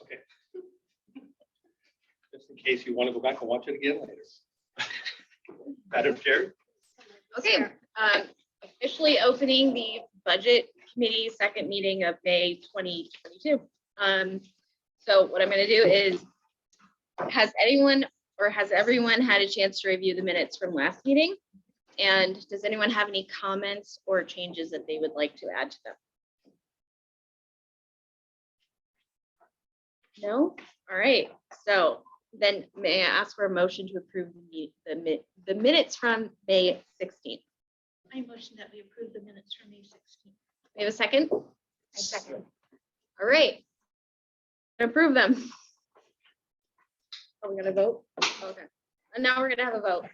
Okay. Just in case you want to go back and watch it again later. Madam Chair. Okay, officially opening the Budget Committee second meeting of May 2022. So what I'm going to do is, has everyone had a chance to review the minutes from last meeting? And does anyone have any comments or changes that they would like to add to them? No? All right. So then may I ask for a motion to approve the minutes from May 16th? I motion that we approve the minutes from May 16th. We have a second? I second. All right. Approve them. Are we gonna vote? Okay. And now we're gonna have a vote.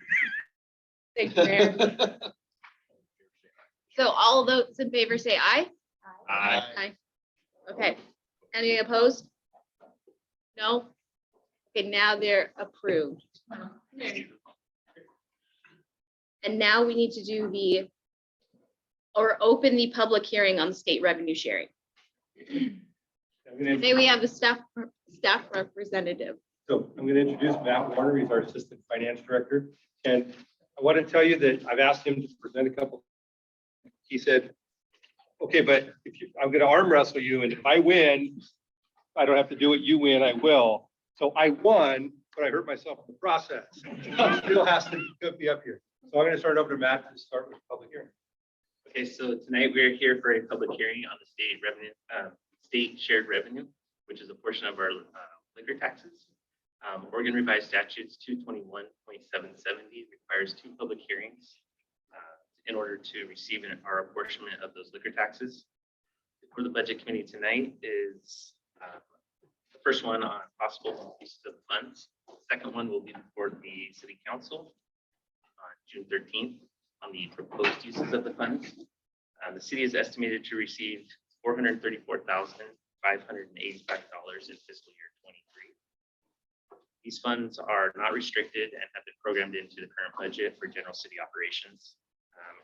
Thank you, Mayor. So all those in favor say aye? Aye. Aye. Okay. Any opposed? No? Okay, now they're approved. And now we need to do open the public hearing on state revenue sharing. Today we have the staff representative. So I'm going to introduce Matt Warner. He's our Assistant Finance Director. And I want to tell you that I've asked him to present a couple. He said, okay, but I'm going to arm wrestle you. And if I win, I don't have to do what you win, I will. So I won, but I hurt myself in the process. Still has to be up here. So I'm going to start over to Matt to start with the public hearing. Okay, so tonight we're here for a public hearing on the state shared revenue, which is a portion of our liquor taxes. Oregon Revised Statutes 221.770 requires 2 public hearings in order to receive our apportionment of those liquor taxes. For the Budget Committee tonight is the first one on possible use of funds. The second one will be before the City Council on June 13th on the proposed uses of the funds. The city is estimated to receive $434,585 in fiscal year 23. These funds are not restricted and have been programmed into the current budget for general city operations. And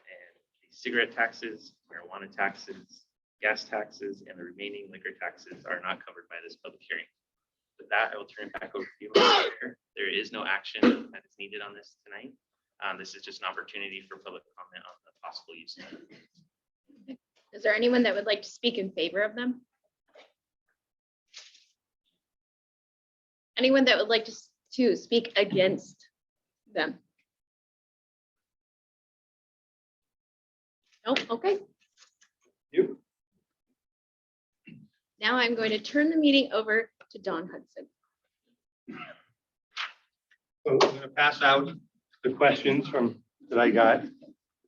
the cigarette taxes, marijuana taxes, gas taxes, and the remaining liquor taxes are not covered by this public hearing. With that, I will turn it back over to you, Madam Chair. There is no action that is needed on this tonight. This is just an opportunity for public comment on the possible use. Is there anyone that would like to speak in favor of them? Anyone that would like to speak against them? No, okay. You. Now I'm going to turn the meeting over to Don Hudson. So I'm going to pass out the questions that I got.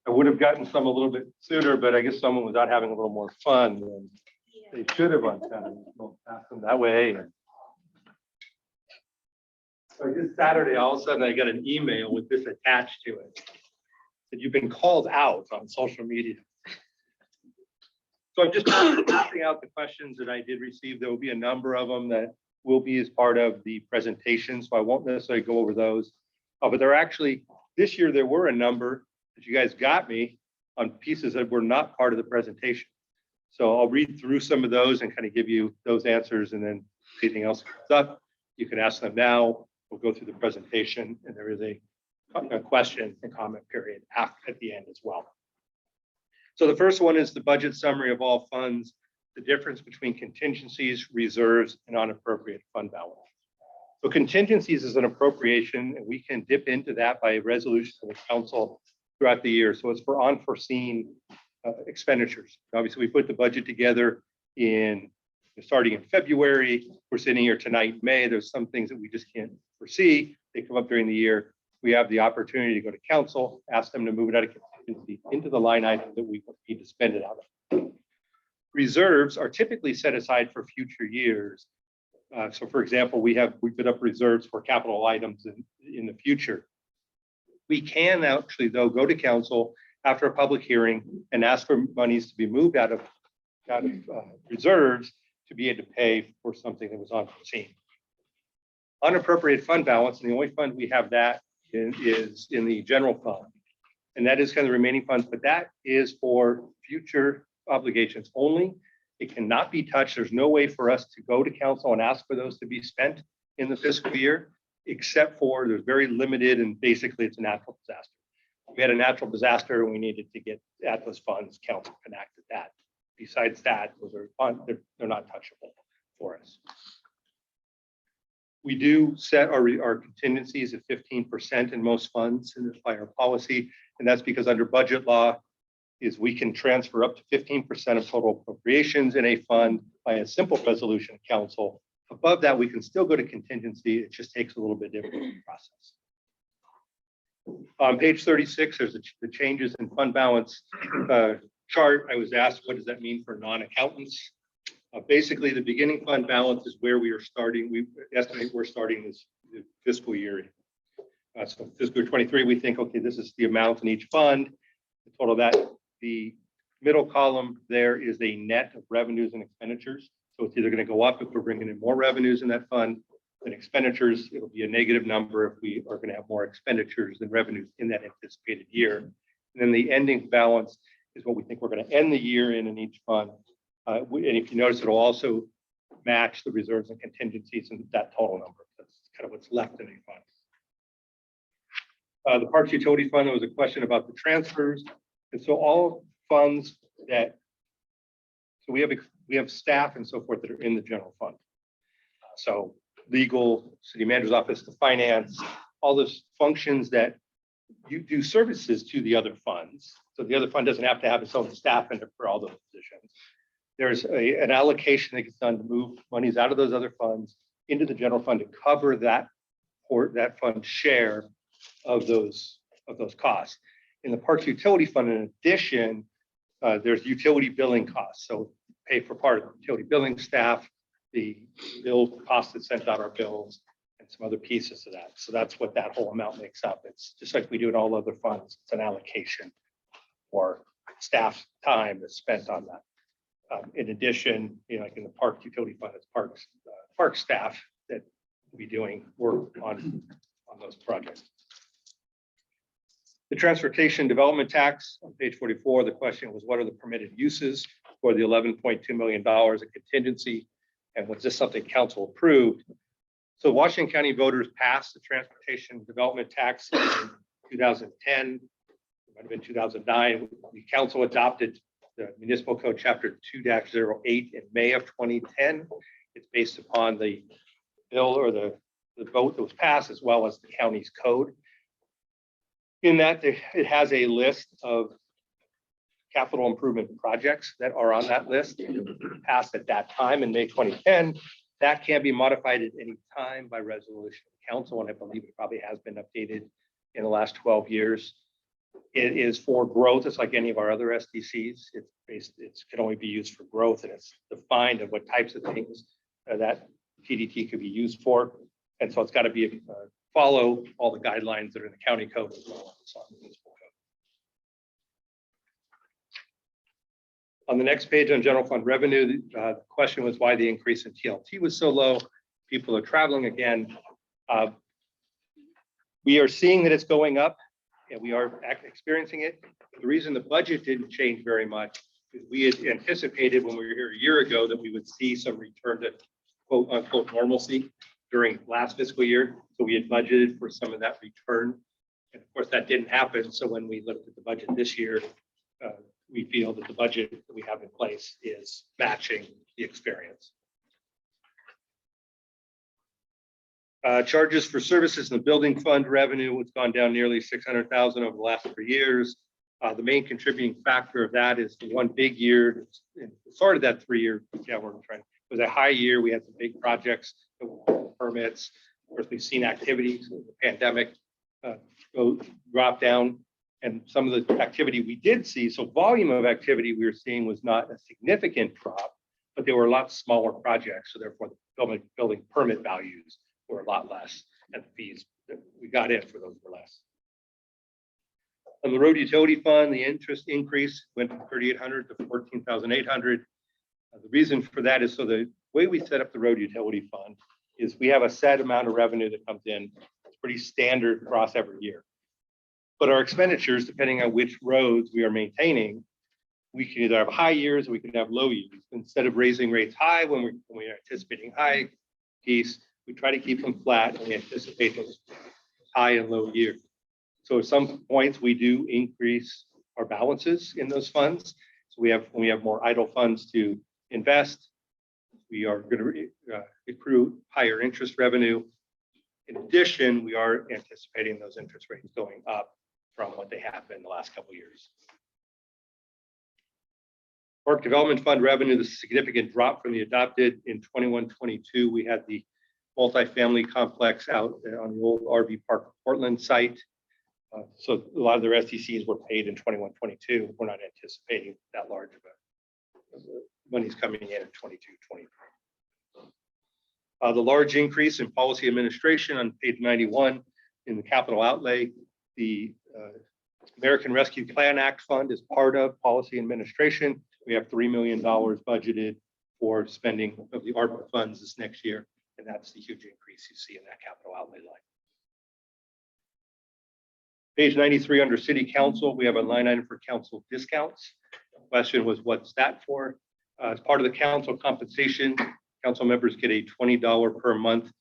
I would have gotten some a little bit sooner, but I guess someone was out having a little more fun than they should have on time. We'll pass them that way. So this Saturday, all of a sudden I got an email with this attached to it. That you've been called out on social media. So I'm just passing out the questions that I did receive. There will be a number of them that will be as part of the presentation. So I won't necessarily go over those. But there are actually, this year, there were a number that you guys got me on pieces that were not part of the presentation. So I'll read through some of those and kind of give you those answers. And then anything else comes up, you can ask them now. We'll go through the presentation and there is a question and comment period at the end as well. So the first one is the budget summary of all funds, the difference between contingencies, reserves, and unappropriated fund balance. So contingencies is an appropriation, and we can dip into that by resolution of the council throughout the year. So it's for unforeseen expenditures. Obviously, we put the budget together starting in February. We're sitting here tonight, May. There's some things that we just can't foresee. They come up during the year. We have the opportunity to go to council, ask them to move it out of contingency into the line item that we need to spend it out of. Reserves are typically set aside for future years. So for example, we put up reserves for capital items in the future. We can actually, though, go to council after a public hearing and ask for monies to be moved out of reserves to be able to pay for something that was unforeseen. Unappropriated fund balance, and the only fund we have that in is in the general fund. And that is kind of the remaining funds, but that is for future obligations only. It cannot be touched. There's no way for us to go to council and ask for those to be spent in the fiscal year, except for there's very limited, and basically it's a natural disaster. If we had a natural disaster and we needed to get at those funds, council can act at that. Besides that, those are they're not touchable for us. We do set our contingencies at 15% in most funds in by our policy, and that's because under budget law is we can transfer up to 15% of total appropriations in a fund by a simple resolution of council. Above that, we can still go to contingency. It just takes a little bit different process. On page 36, there's the changes in fund balance chart. I was asked, what does that mean for non-accountants? Basically, the beginning fund balance is where we are starting. We estimate we're starting this fiscal year. So fiscal year 23, we think, okay, this is the amount in each fund. The total of that, the middle column there is a net of revenues and expenditures. So it's either going to go up if we're bringing in more revenues in that fund than expenditures. It'll be a negative number if we are going to have more expenditures than revenues in that anticipated year. And then the ending balance is what we think we're going to end the year in each fund. And if you notice, it'll also match the reserves and contingencies in that total number. That's kind of what's left in a fund. The Parks Utility Fund, there was a question about the transfers. And so all funds that, so we have staff and so forth that are in the general fund. So legal, city manager's office, the finance, all those functions that you do services to the other funds. So the other fund doesn't have to have its own staff in it for all those positions. There's an allocation that gets done to move monies out of those other funds into the general fund to cover that fund share of those costs. In the Parks Utility Fund, in addition, there's utility billing costs. So pay for part of the utility billing staff, the bill costs that sent out our bills, and some other pieces of that. So that's what that whole amount makes up. It's just like we do in all other funds. It's an allocation for staff time that's spent on that. In addition, like in the Park Utility Fund, it's park staff that will be doing work on those projects. The transportation development tax on page 44, the question was, what are the permitted uses for the $11.2 million of contingency? And was this something council approved? So Washington County voters passed the transportation development tax in 2010, it might have been 2009. The council adopted the municipal code chapter 2-08 in May of 2010. It's based upon the bill or the vote that was passed, as well as the county's code. In that, it has a list of capital improvement projects that are on that list, passed at that time in May 2010. That can be modified at any time by resolution of council, and I believe it probably has been updated in the last 12 years. It is for growth. It's like any of our other SDCs. It can only be used for growth, and it's defined of what types of things that TDT could be used for. And so it's got to be follow all the guidelines that are in the county code as well as on the municipal code. On the next page on general fund revenue, the question was why the increase in TLT was so low. People are traveling again. We are seeing that it's going up, and we are experiencing it. The reason the budget didn't change very much is we had anticipated when we were here a year ago that we would see some return to quote unquote normalcy during last fiscal year. So we had budgeted for some of that return. And of course, that didn't happen. So when we looked at the budget this year, we feel that the budget that we have in place is matching the experience. Charges for services in the building fund revenue has gone down nearly 600,000 over the last 3 years. The main contributing factor of that is the one big year, sort of that 3-year downward trend. It was a high year. We had some big projects, permits. Of course, we've seen activities, the pandemic drop down, and some of the activity we did see. So volume of activity we were seeing was not a significant drop, but there were a lot smaller projects. So therefore, the building permit values were a lot less, and the fees that we got in for those were less. On the road utility fund, the interest increase went from 3,800 to 14,800. The reason for that is so the way we set up the road utility fund is we have a set amount of revenue that comes in. It's pretty standard across every year. But our expenditures, depending on which roads we are maintaining, we can either have high years or we can have low years. Instead of raising rates high when we're anticipating high piece, we try to keep them flat and we anticipate those high and low years. So at some points, we do increase our balances in those funds. So when we have more idle funds to invest, we are going to accrue higher interest revenue. In addition, we are anticipating those interest rates going up from what they have been the last couple of years. Park Development Fund revenue, the significant drop from the adopted in 21-22. We had the multifamily complex out on the old RV Park Portland site. So a lot of their SDCs were paid in 21-22. We're not anticipating that large of money's coming in 22-23. The large increase in policy administration on page 91 in the capital outlay, the American Rescue Plan Act Fund is part of policy administration. We have $3 million budgeted for spending of the ARPA funds this next year, and that's the huge increase you see in that capital outlay line. Page 93 under City Council, we have a line item for council discounts. The question was, what's that for? As part of the council compensation, council members get a $20 per month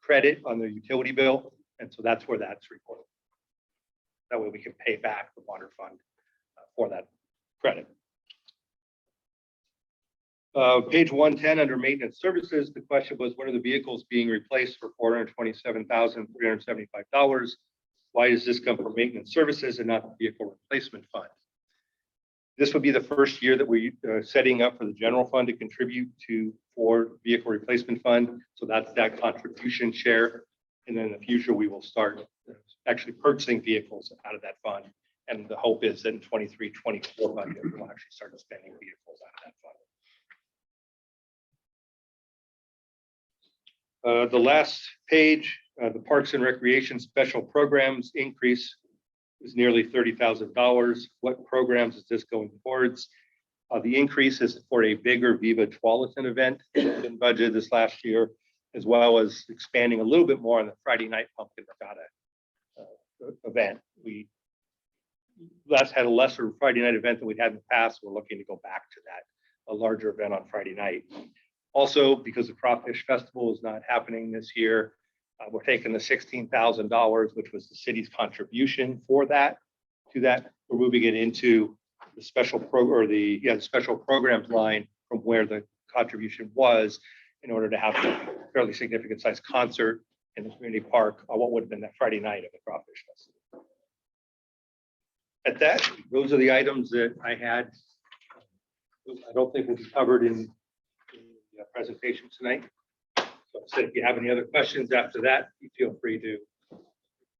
credit on their utility bill, and so that's where that's reported. That way we can pay back the water fund for that credit. Page 110 under maintenance services, the question was, what are the vehicles being replaced for $427,375? Why does this come from maintenance services and not the vehicle replacement fund? This would be the first year that we setting up for the general fund to contribute for vehicle replacement fund. So that's that contribution share. And then in the future, we will start actually purchasing vehicles out of that fund. And the hope is that in 23-24 budget, we'll actually start spending vehicles out of that fund. The last page, the Parks and Recreation Special Programs increase is nearly $30,000. What programs is this going towards? The increase is for a bigger Viva Tualatin event in budget this last year, as well as expanding a little bit more on the Friday night pumpkin regatta event. We had a lesser Friday night event than we'd had in the past. We're looking to go back to that, a larger event on Friday night. Also, because the Crawfish Festival is not happening this year, we're taking the $16,000, which was the city's contribution for that, we're moving it into the special the special programs line from where the contribution was, in order to have a fairly significant sized concert in the community park on what would have been that Friday night of the Crawfish Festival. At that, those are the items that I had. I don't think will be covered in the presentation tonight. So if you have any other questions after that, you feel free to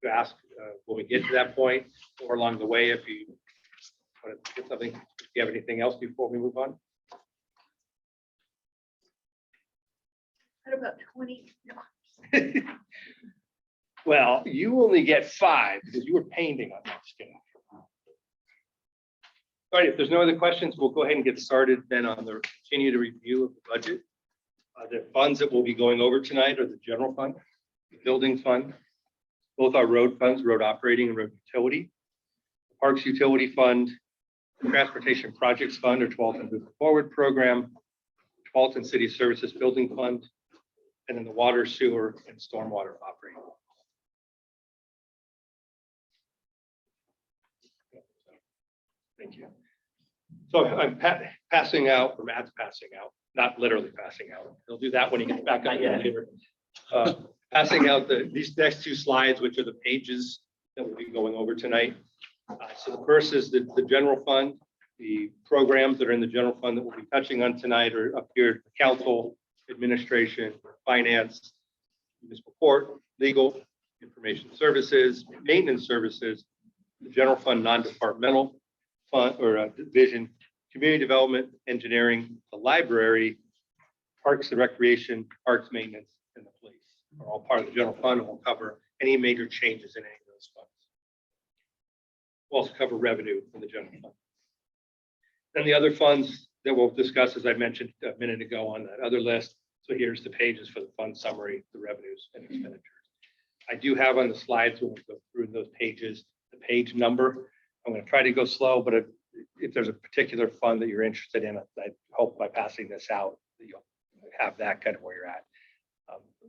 ask when we get to that point, or along the way if you want to get something. If you have anything else before we move on. What about 20? No. Well, you only get 5 because you were painting on that scale. All right, if there's no other questions, we'll go ahead and get started then on the continued review of the budget. The funds that we'll be going over tonight are the general fund, the building fund, both our road funds, road operating and road utility, the parks utility fund, the transportation projects fund or Tualatin Moving Forward program, Tualatin City Services Building Fund, and then the water, sewer, and stormwater operating. Thank you. So I'm passing out, or Matt's passing out, not literally passing out. He'll do that when he gets back up later. Passing out these next 2 slides, which are the pages that we'll be going over tonight. So the first is the general fund. The programs that are in the general fund that we'll be touching on tonight are up here: council, administration, finance, municipal court, legal, information services, maintenance services, the general fund non-departmental fund or division, community development, engineering, the library, parks and recreation, parks maintenance, and the police are all part of the general fund, and will cover any major changes in any of those funds. We'll also cover revenue from the general fund. Then the other funds that we'll discuss, as I mentioned a minute ago on that other list. So here's the pages for the fund summary, the revenues and expenditures. I do have on the slides when we go through those pages page number. I'm going to try to go slow, but if there's a particular fund that you're interested in, I hope by passing this out, that you'll have that kind of where you're at.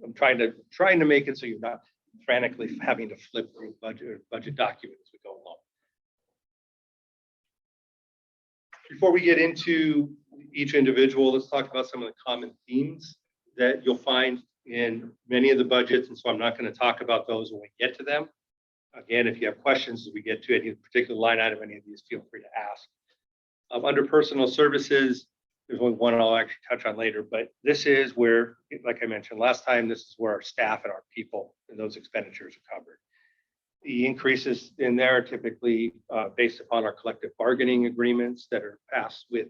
I'm trying to make it so you're not frantically having to flip through budget documents as we go along. Before we get into each individual, let's talk about some of the common themes that you'll find in many of the budgets. And so I'm not going to talk about those when we get to them. Again, if you have questions as we get to any particular line item, any of these, feel free to ask. Under personal services, there's only one I'll actually touch on later, but this is where, like I mentioned last time, this is where our staff and our people and those expenditures are covered. The increases in there are typically based upon our collective bargaining agreements that are passed with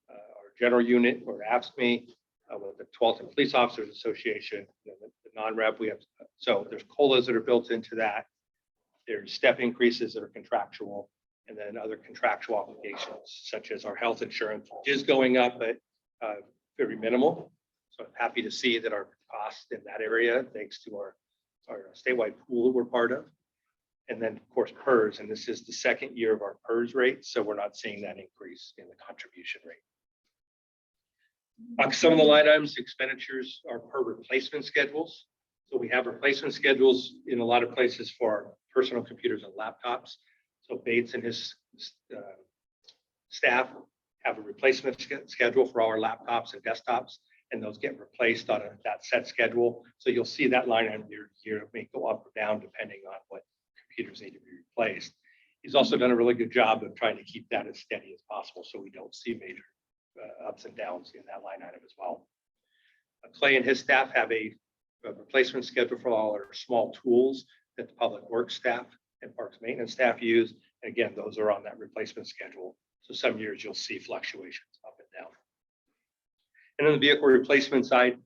our general unit or AFSCME, with the Tualatin Police Officers Association, the non-rep we have. So there's COLAs that are built into that. There's step increases that are contractual, and then other contractual obligations such as our health insurance, which is going up, but very minimal. So I'm happy to see that our cost in that area, thanks to our statewide pool that we're part of. And then, of course, PERS, and this is the second year of our PERS rate, so we're not seeing that increase in the contribution rate. Some of the line items, expenditures are per replacement schedules. So we have replacement schedules in a lot of places for our personal computers and laptops. So Bates and his staff have a replacement schedule for all our laptops and desktops, and those get replaced on that set schedule. So you'll see that line item year to year. It may go up or down depending on what computers need to be replaced. He's also done a really good job of trying to keep that as steady as possible so we don't see major ups and downs in that line item as well. Clay and his staff have a replacement schedule for all our small tools that the public works staff and parks maintenance staff use. And again, those are on that replacement schedule. So some years you'll see fluctuations up and down. And on the vehicle replacement side,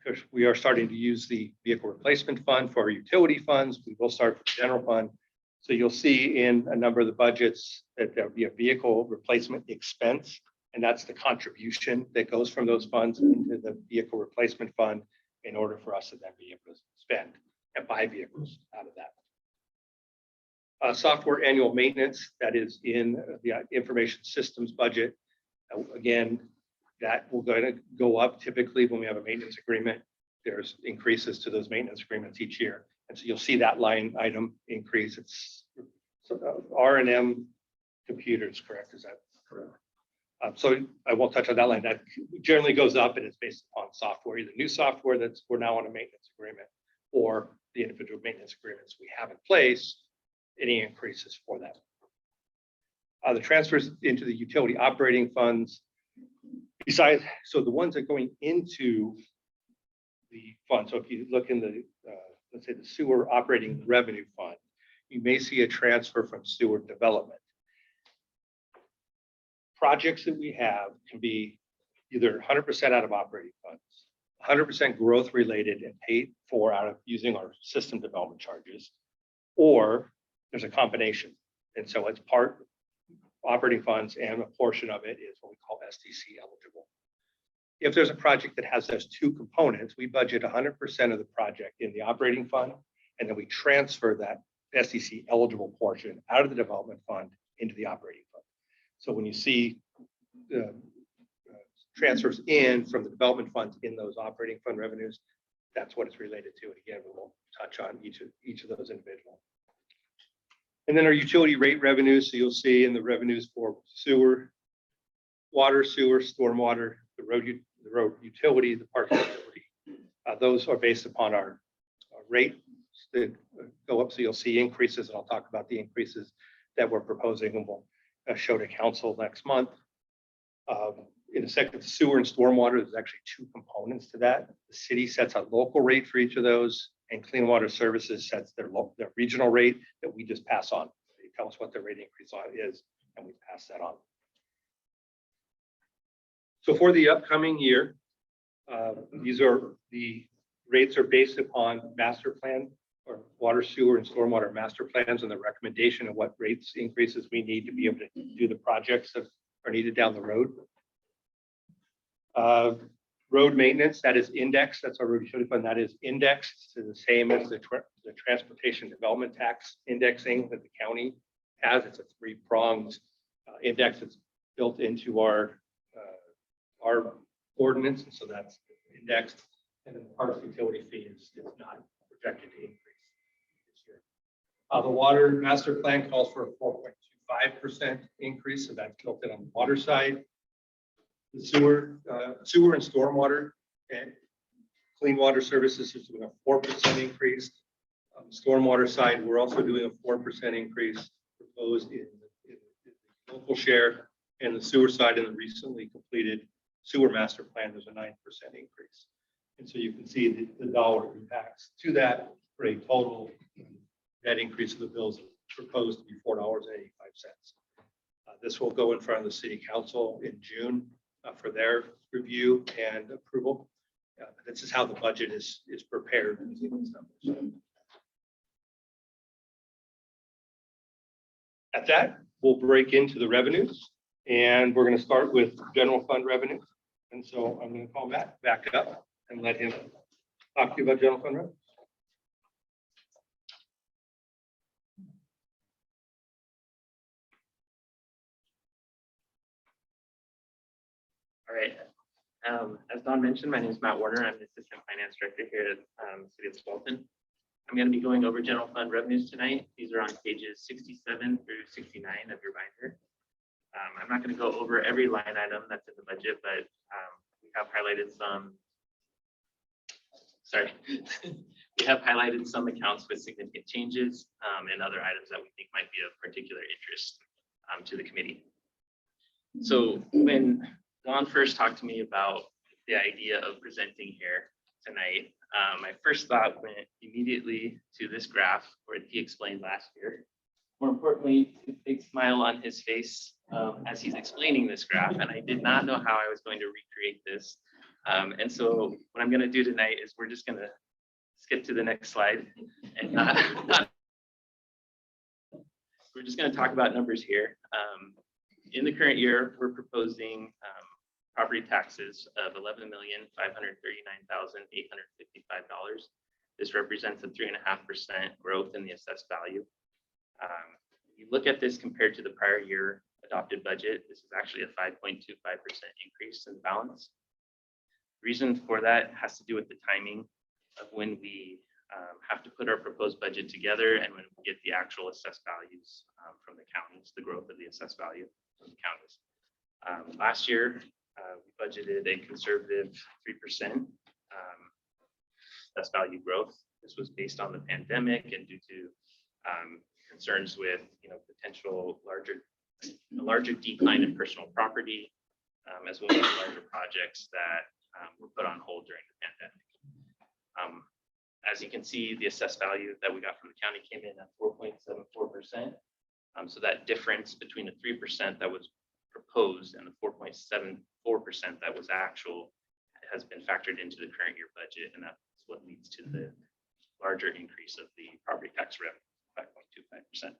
because we are starting to use the vehicle replacement fund for our utility funds, we will start with the general fund. So you'll see in a number of the budgets that there'll be a vehicle replacement expense, and that's the contribution that goes from those funds into the vehicle replacement fund in order for us to then be able to spend and buy vehicles out of that. Software annual maintenance, that is in the information systems budget. Again, that will go up typically when we have a maintenance agreement. There's increases to those maintenance agreements each year. And so you'll see that line item increase. It's R&M computers, correct? Is that correct? So I won't touch on that line. That generally goes up, and it's based upon software, either new software that's we're now on a maintenance agreement, or the individual maintenance agreements we have in place, any increases for that. The transfers into the utility operating funds, besides, so the ones that are going into the fund. So if you look in the, let's say the sewer operating revenue fund, you may see a transfer from sewer development. Projects that we have can be either 100% out of operating funds, 100% growth related and paid for out of using our system development charges, or there's a combination. And so it's part operating funds and a portion of it is what we call SDC eligible. If there's a project that has those two components, we budget 100% of the project in the operating fund, and then we transfer that SDC eligible portion out of the development fund into the operating fund. So when you see the transfers in from the development funds in those operating fund revenues, that's what it's related to. And again, we will touch on each of those individually. And then our utility rate revenues. So you'll see in the revenues for sewer, water, sewer, stormwater, the road utility, the park utility. Those are based upon our rate that go up. So you'll see increases, and I'll talk about the increases that we're proposing, and we'll show to council next month. In a second, sewer and stormwater, there's actually two components to that. The city sets a local rate for each of those, and Clean Water Services sets their regional rate that we just pass on. They tell us what the rate increase on is, and we pass that on. So for the upcoming year, these are the rates are based upon master plan or water, sewer, and stormwater master plans and the recommendation of what rates increases we need to be able to do the projects that are needed down the road. road maintenance, that is indexed, that's our road utility fund, that is indexed to the same as the transportation development tax indexing that the county has. It's a three-pronged index that's built into our ordinance, and so that's indexed. And then the parks utility fee is not projected to increase this year. The water master plan calls for a 4.25% increase, so that's built in on the water side. The sewer and stormwater and clean water services is doing a 4% increase. On the stormwater side, we're also doing a 4% increase proposed in the local share, and the sewer side in the recently completed sewer master plan, there's a 9% increase. And so you can see the dollar impacts to that for a total net increase of the bills proposed to be $4.85. This will go in front of the city council in June for their review and approval. This is how the budget is prepared. At that, we'll break into the revenues, and we're going to start with general fund revenue. And so I'm going to call Matt back up and let him talk to you about general fund revenue. All right. As Don mentioned, my name is Matt Warner. I'm the Assistant Finance Director here at City of Tualatin. I'm going to be going over general fund revenues tonight. These are on pages 67 through 69 of your binder. I'm not going to go over every line item that's in the budget, but we have highlighted some. Sorry, we have highlighted some accounts with significant changes and other items that we think might be of particular interest to the committee. So when Don first talked to me about the idea of presenting here tonight, my first thought went immediately to this graph where he explained last year. More importantly, a big smile on his face as he's explaining this graph, and I did not know how I was going to recreate this. And so what I'm going to do tonight is we're just going to skip to the next slide, and we're just going to talk about numbers here. In the current year, we're proposing property taxes of $11,539,855. This represents a 3.5% growth in the assessed value. If you look at this compared to the prior year adopted budget, this is actually a 5.25% increase in the balance. The reason for that has to do with the timing of when we have to put our proposed budget together and when we get the actual assessed values from the counties, the growth of the assessed value from the counties. Last year, we budgeted a conservative 3% assessed value growth. This was based on the pandemic and due to concerns with potential larger decline in personal property, as well as larger projects that were put on hold during the pandemic. As you can see, the assessed value that we got from the county came in at 4.74%. So that difference between the 3% that was proposed and the 4.74% that was actual has been factored into the current year budget, and that's what leads to the larger increase of the property tax revenue, 5.25%.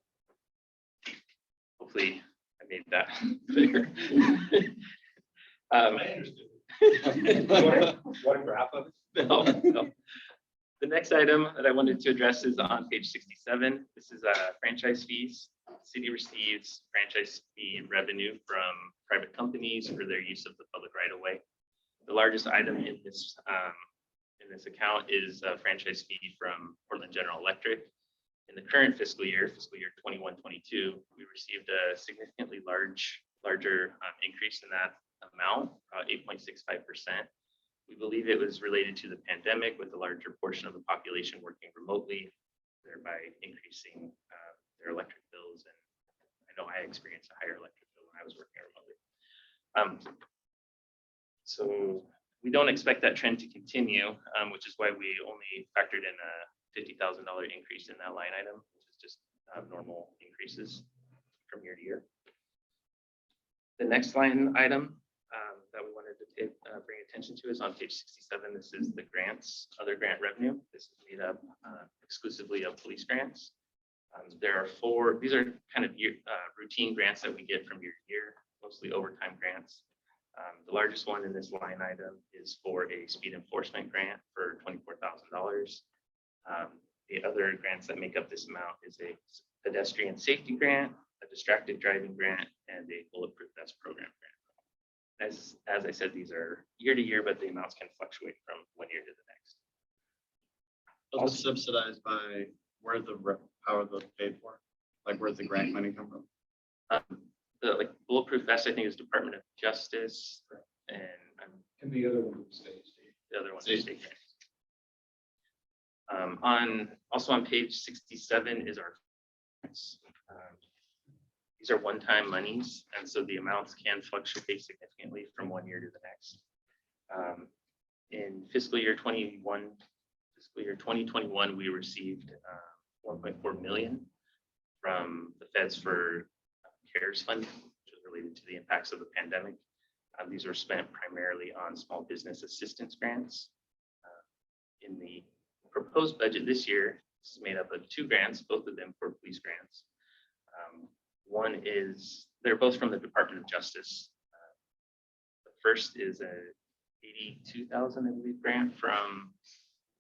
Hopefully I made that clear. One graph of it? No. The next item that I wanted to address is on page 67. This is franchise fees. The city receives franchise fee revenue from private companies for their use of the public right of way. The largest item in this account is a franchise fee from Portland General Electric. In the current fiscal year 21-22, we received a significantly larger increase in that amount, 8.65%. We believe it was related to the pandemic, with a larger portion of the population working remotely, thereby increasing their electric bills. And I know I experienced a higher electric bill when I was working remotely. So we don't expect that trend to continue, which is why we only factored in a $50,000 increase in that line item, which is just normal increases from year to year. The next line item that we wanted to bring attention to is on page 67. This is the grants, other grant revenue. This is made up exclusively of police grants. There are four, these are kind of routine grants that we get from year to year, mostly overtime grants. The largest one in this line item is for a speed enforcement grant for $24,000. The other grants that make up this amount is a pedestrian safety grant, a distracted driving grant, and a bulletproof vest program grant. As I said, these are year to year, but the amounts can fluctuate from one year to the next. Those are subsidized by how are those paid for? Like, where's the grant money come from? The like bulletproof vest, I think, is Department of Justice, and And the other one stays. the other one is state grant. Also on page 67 is our grants. These are one-time monies, and so the amounts can fluctuate significantly from one year to the next. In fiscal year 2021, we received 1.4 million from the feds for CARES fund, which is related to the impacts of the pandemic. These were spent primarily on small business assistance grants. In the proposed budget this year, this is made up of 2 grants, both of them for police grants. One is, they're both from the Department of Justice. The first is a 82,000, I believe, grant from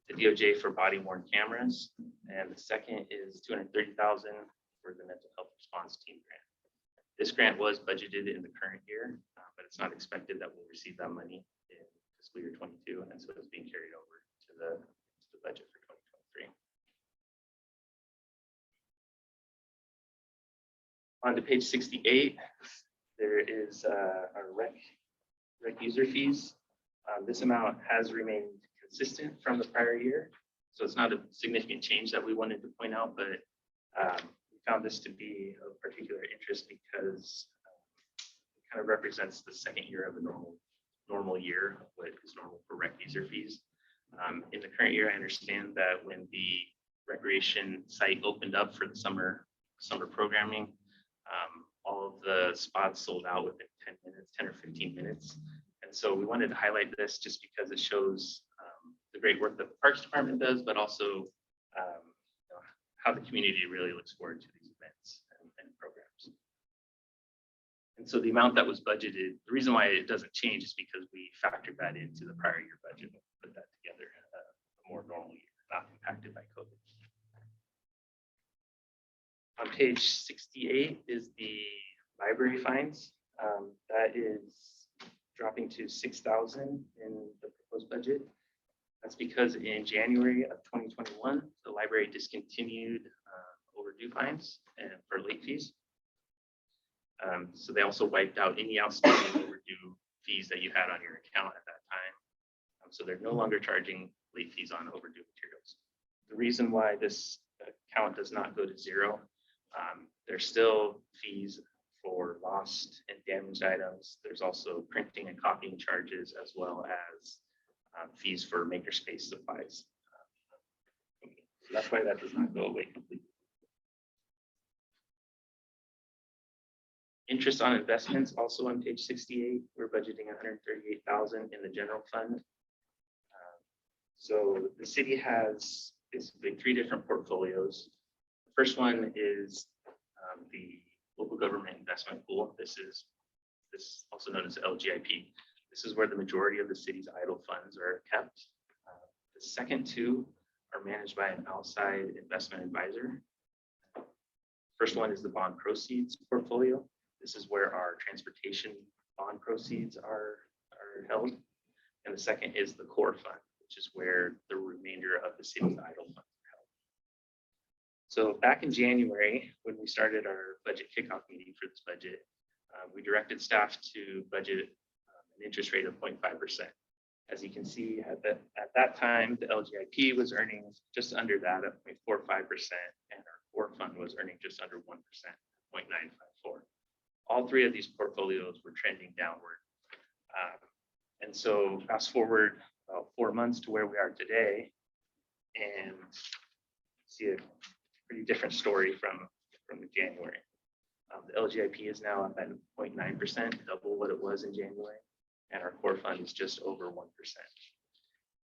the DOJ for body worn cameras. And the second is 230,000 for the mental health response team grant. This grant was budgeted in the current year, but it's not expected that we'll receive that money in fiscal year 22. And so it's being carried over to the budget for 2023. On to page 68, there is our rec user fees. This amount has remained consistent from the prior year, so it's not a significant change that we wanted to point out, but we found this to be of particular interest because it kind of represents the second year of a normal year of what is normal for rec user fees. In the current year, I understand that when the recreation site opened up for the summer programming, all of the spots sold out within 10 or 15 minutes. And so we wanted to highlight this just because it shows the great work that the Parks Department does, but also how the community really looks forward to these events and programs. And so the amount that was budgeted, the reason why it doesn't change is because we factored that into the prior year budget and put that together in a more normal year, not impacted by COVID. On page 68 is the library fines. That is dropping to 6,000 in the proposed budget. That's because in January of 2021, the library discontinued overdue fines and for late fees. So they also wiped out any outstanding overdue fees that you had on your account at that time. So they're no longer charging late fees on overdue materials. The reason why this account does not go to zero, there's still fees for lost and damaged items. There's also printing and copying charges, as well as fees for makerspace supplies. So that's why that does not go away completely. Interest on investments, also on page 68, we're budgeting 138,000 in the general fund. So the city has basically 3 different portfolios. The first one is the local government investment pool. This is also known as LGIP. This is where the majority of the city's idle funds are kept. The second 2 are managed by an outside investment advisor. First one is the bond proceeds portfolio. This is where our transportation bond proceeds are held. And the second is the core fund, which is where the remainder of the city's idle funds are held. So back in January, when we started our budget kickoff meeting for this budget, we directed staff to budget an interest rate of 0.5%. As you can see, at that time, the LGIP was earning just under that at 0.45%, and our core fund was earning just under 1%, 0.954. All 3 of these portfolios were trending downward. And so fast forward about 4 months to where we are today, and see a pretty different story from January. The LGIP is now at 0.9%, double what it was in January, and our core fund is just over 1%.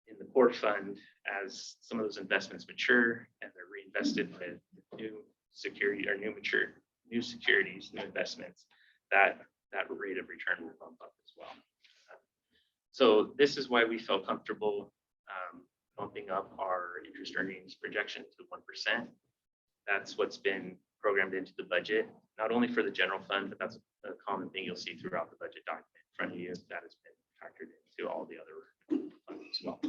In the core fund, as some of those investments mature and they're reinvested with new security or new securities, new investments, that that rate of return will bump up as well. So this is why we felt comfortable bumping up our interest earnings projection to 1%. That's what's been programmed into the budget, not only for the general fund, but that's a common thing you'll see throughout the budget document in front of you. That has been factored into all the other funds as well.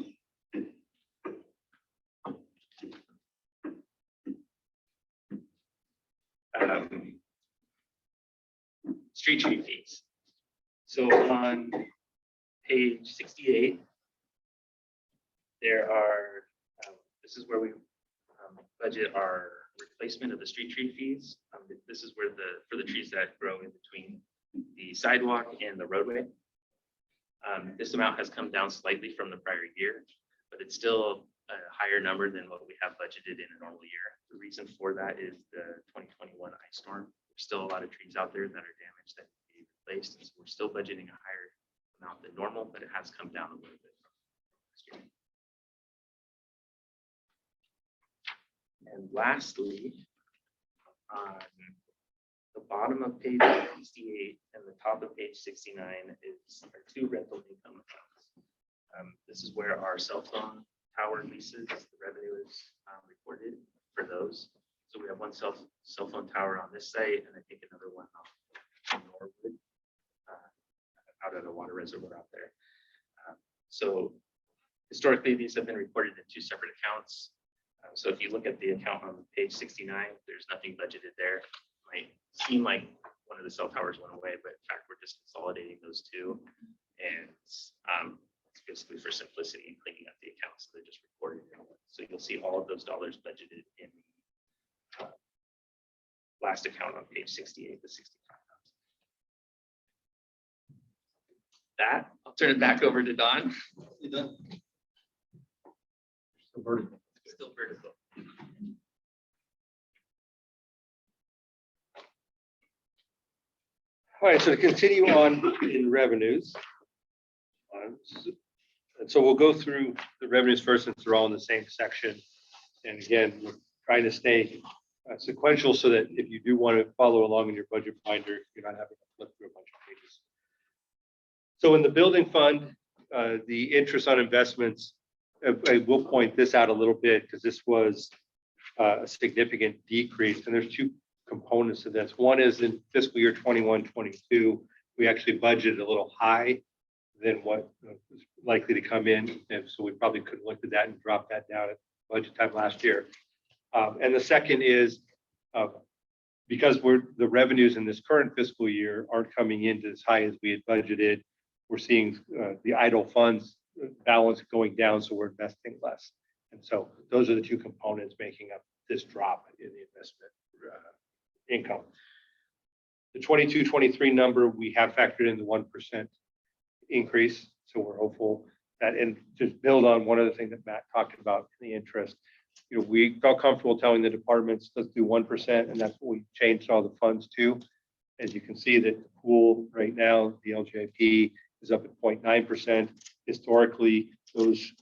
Street tree fees. So on page 68, there are, this is where we budget our replacement of the street tree fees. This is where for the trees that grow in between the sidewalk and the roadway. This amount has come down slightly from the prior year, but it's still a higher number than what we have budgeted in a normal year. The reason for that is the 2021 ice storm. There's still a lot of trees out there that are damaged that need to be replaced, and so we're still budgeting a higher amount than normal, but it has come down a little bit from last year. And lastly, on the bottom of page 68 and the top of page 69 is our two rental income accounts. This is where our cell phone tower leases, the revenue is reported for those. So we have one cell phone tower on this site, and I think another one in Norwood, out at a water reservoir out there. So historically, these have been reported in two separate accounts. So if you look at the account on page 69, there's nothing budgeted there. It might seem like one of the cell towers went away, but in fact, we're just consolidating those two. And it's basically for simplicity and cleaning up the accounts. So they're just recorded. So you'll see all of those dollars budgeted in the last account on page 68 to 65. That, I'll turn it back over to Don. You done? Still vertical. All right, so to continue on in revenues. And so we'll go through the revenues first, since they're all in the same section. And again, we're trying to stay sequential so that if you do want to follow along in your budget binder, you're not having to flip through a bunch of pages. So in the building fund, the interest on investments, I will point this out a little bit because this was a significant decrease. And there's two components to this. One is in fiscal year 21-22, we actually budgeted a little high than what was likely to come in. And so we probably could have looked at that and dropped that down at budget time last year. And the second is because the revenues in this current fiscal year aren't coming in as high as we had budgeted, we're seeing the idle funds balance going down, so we're investing less. And so those are the two components making up this drop in the investment income. The 22-23 number, we have factored in the 1% increase. So we're hopeful that, and just build on one other thing that Matt talked about in the interest, we felt comfortable telling the departments, let's do 1%, and that's what we changed all the funds to. As you can see that the pool right now, the LGIP is up at 0.9%. Historically, those,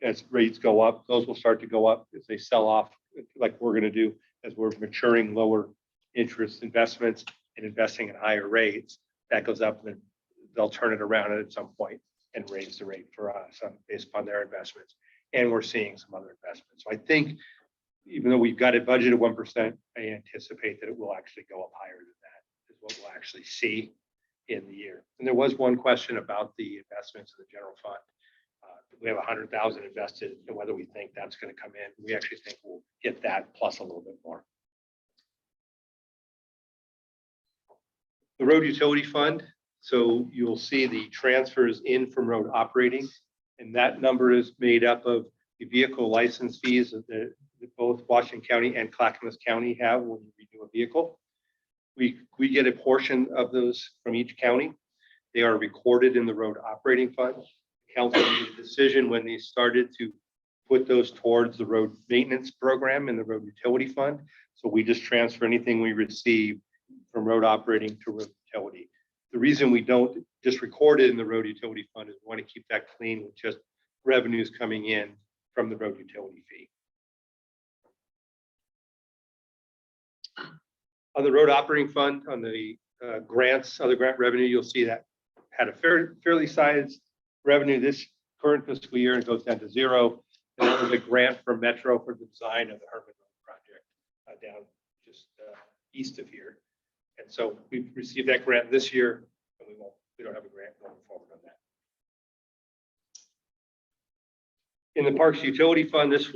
as rates go up, those will start to go up as they sell off, like we're going to do as we're maturing lower interest investments and investing at higher rates. That goes up, and then they'll turn it around at some point and raise the rate for us based upon their investments. And we're seeing some other investments. So I think even though we've got it budgeted 1%, I anticipate that it will actually go up higher than that, is what we'll actually see in the year. And there was one question about the investments in the general fund. We have 100,000 invested, and whether we think that's going to come in. We actually think we'll get that plus a little bit more. The road utility fund. So you'll see the transfers in from road operating, and that number is made up of the vehicle license fees that both Washington County and Clackamas County have when you renew a vehicle. We get a portion of those from each county. They are recorded in the road operating fund. Council made a decision when they started to put those towards the road maintenance program in the road utility fund. So we just transfer anything we receive from road operating to road utility. The reason we don't just record it in the road utility fund is we want to keep that clean with just revenues coming in from the road utility fee. On the road operating fund, on the grants, other grant revenue, you'll see that had a fairly sized revenue this current fiscal year and goes down to zero. And that was a grant from Metro for the design of the Herman Road project down just east of here. And so we received that grant this year, and we don't have a grant going forward on that. In the Parks Utility Fund, this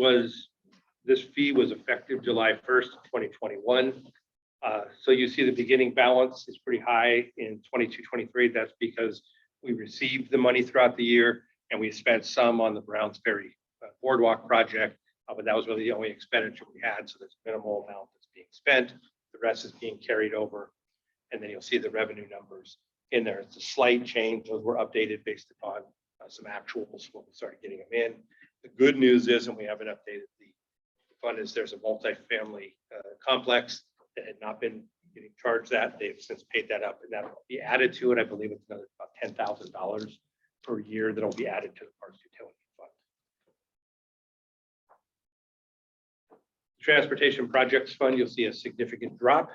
fee was effective July 1st, 2021. So you see the beginning balance is pretty high in 22-23. That's because we received the money throughout the year and we spent some on the Browns Ferry Boardwalk project, but that was really the only expenditure we had. So there's minimal amount that's being spent. The rest is being carried over. And then you'll see the revenue numbers in there. It's a slight change. Those were updated based upon some actuals when we started getting them in. The good news is, and we haven't updated the fund, is there's a multifamily complex that had not been getting charged that. They've since paid that up, and that'll be added to it. I believe it's another about $10,000 per year that'll be added to the Parks Utility Fund. Transportation Projects Fund, you'll see a significant drop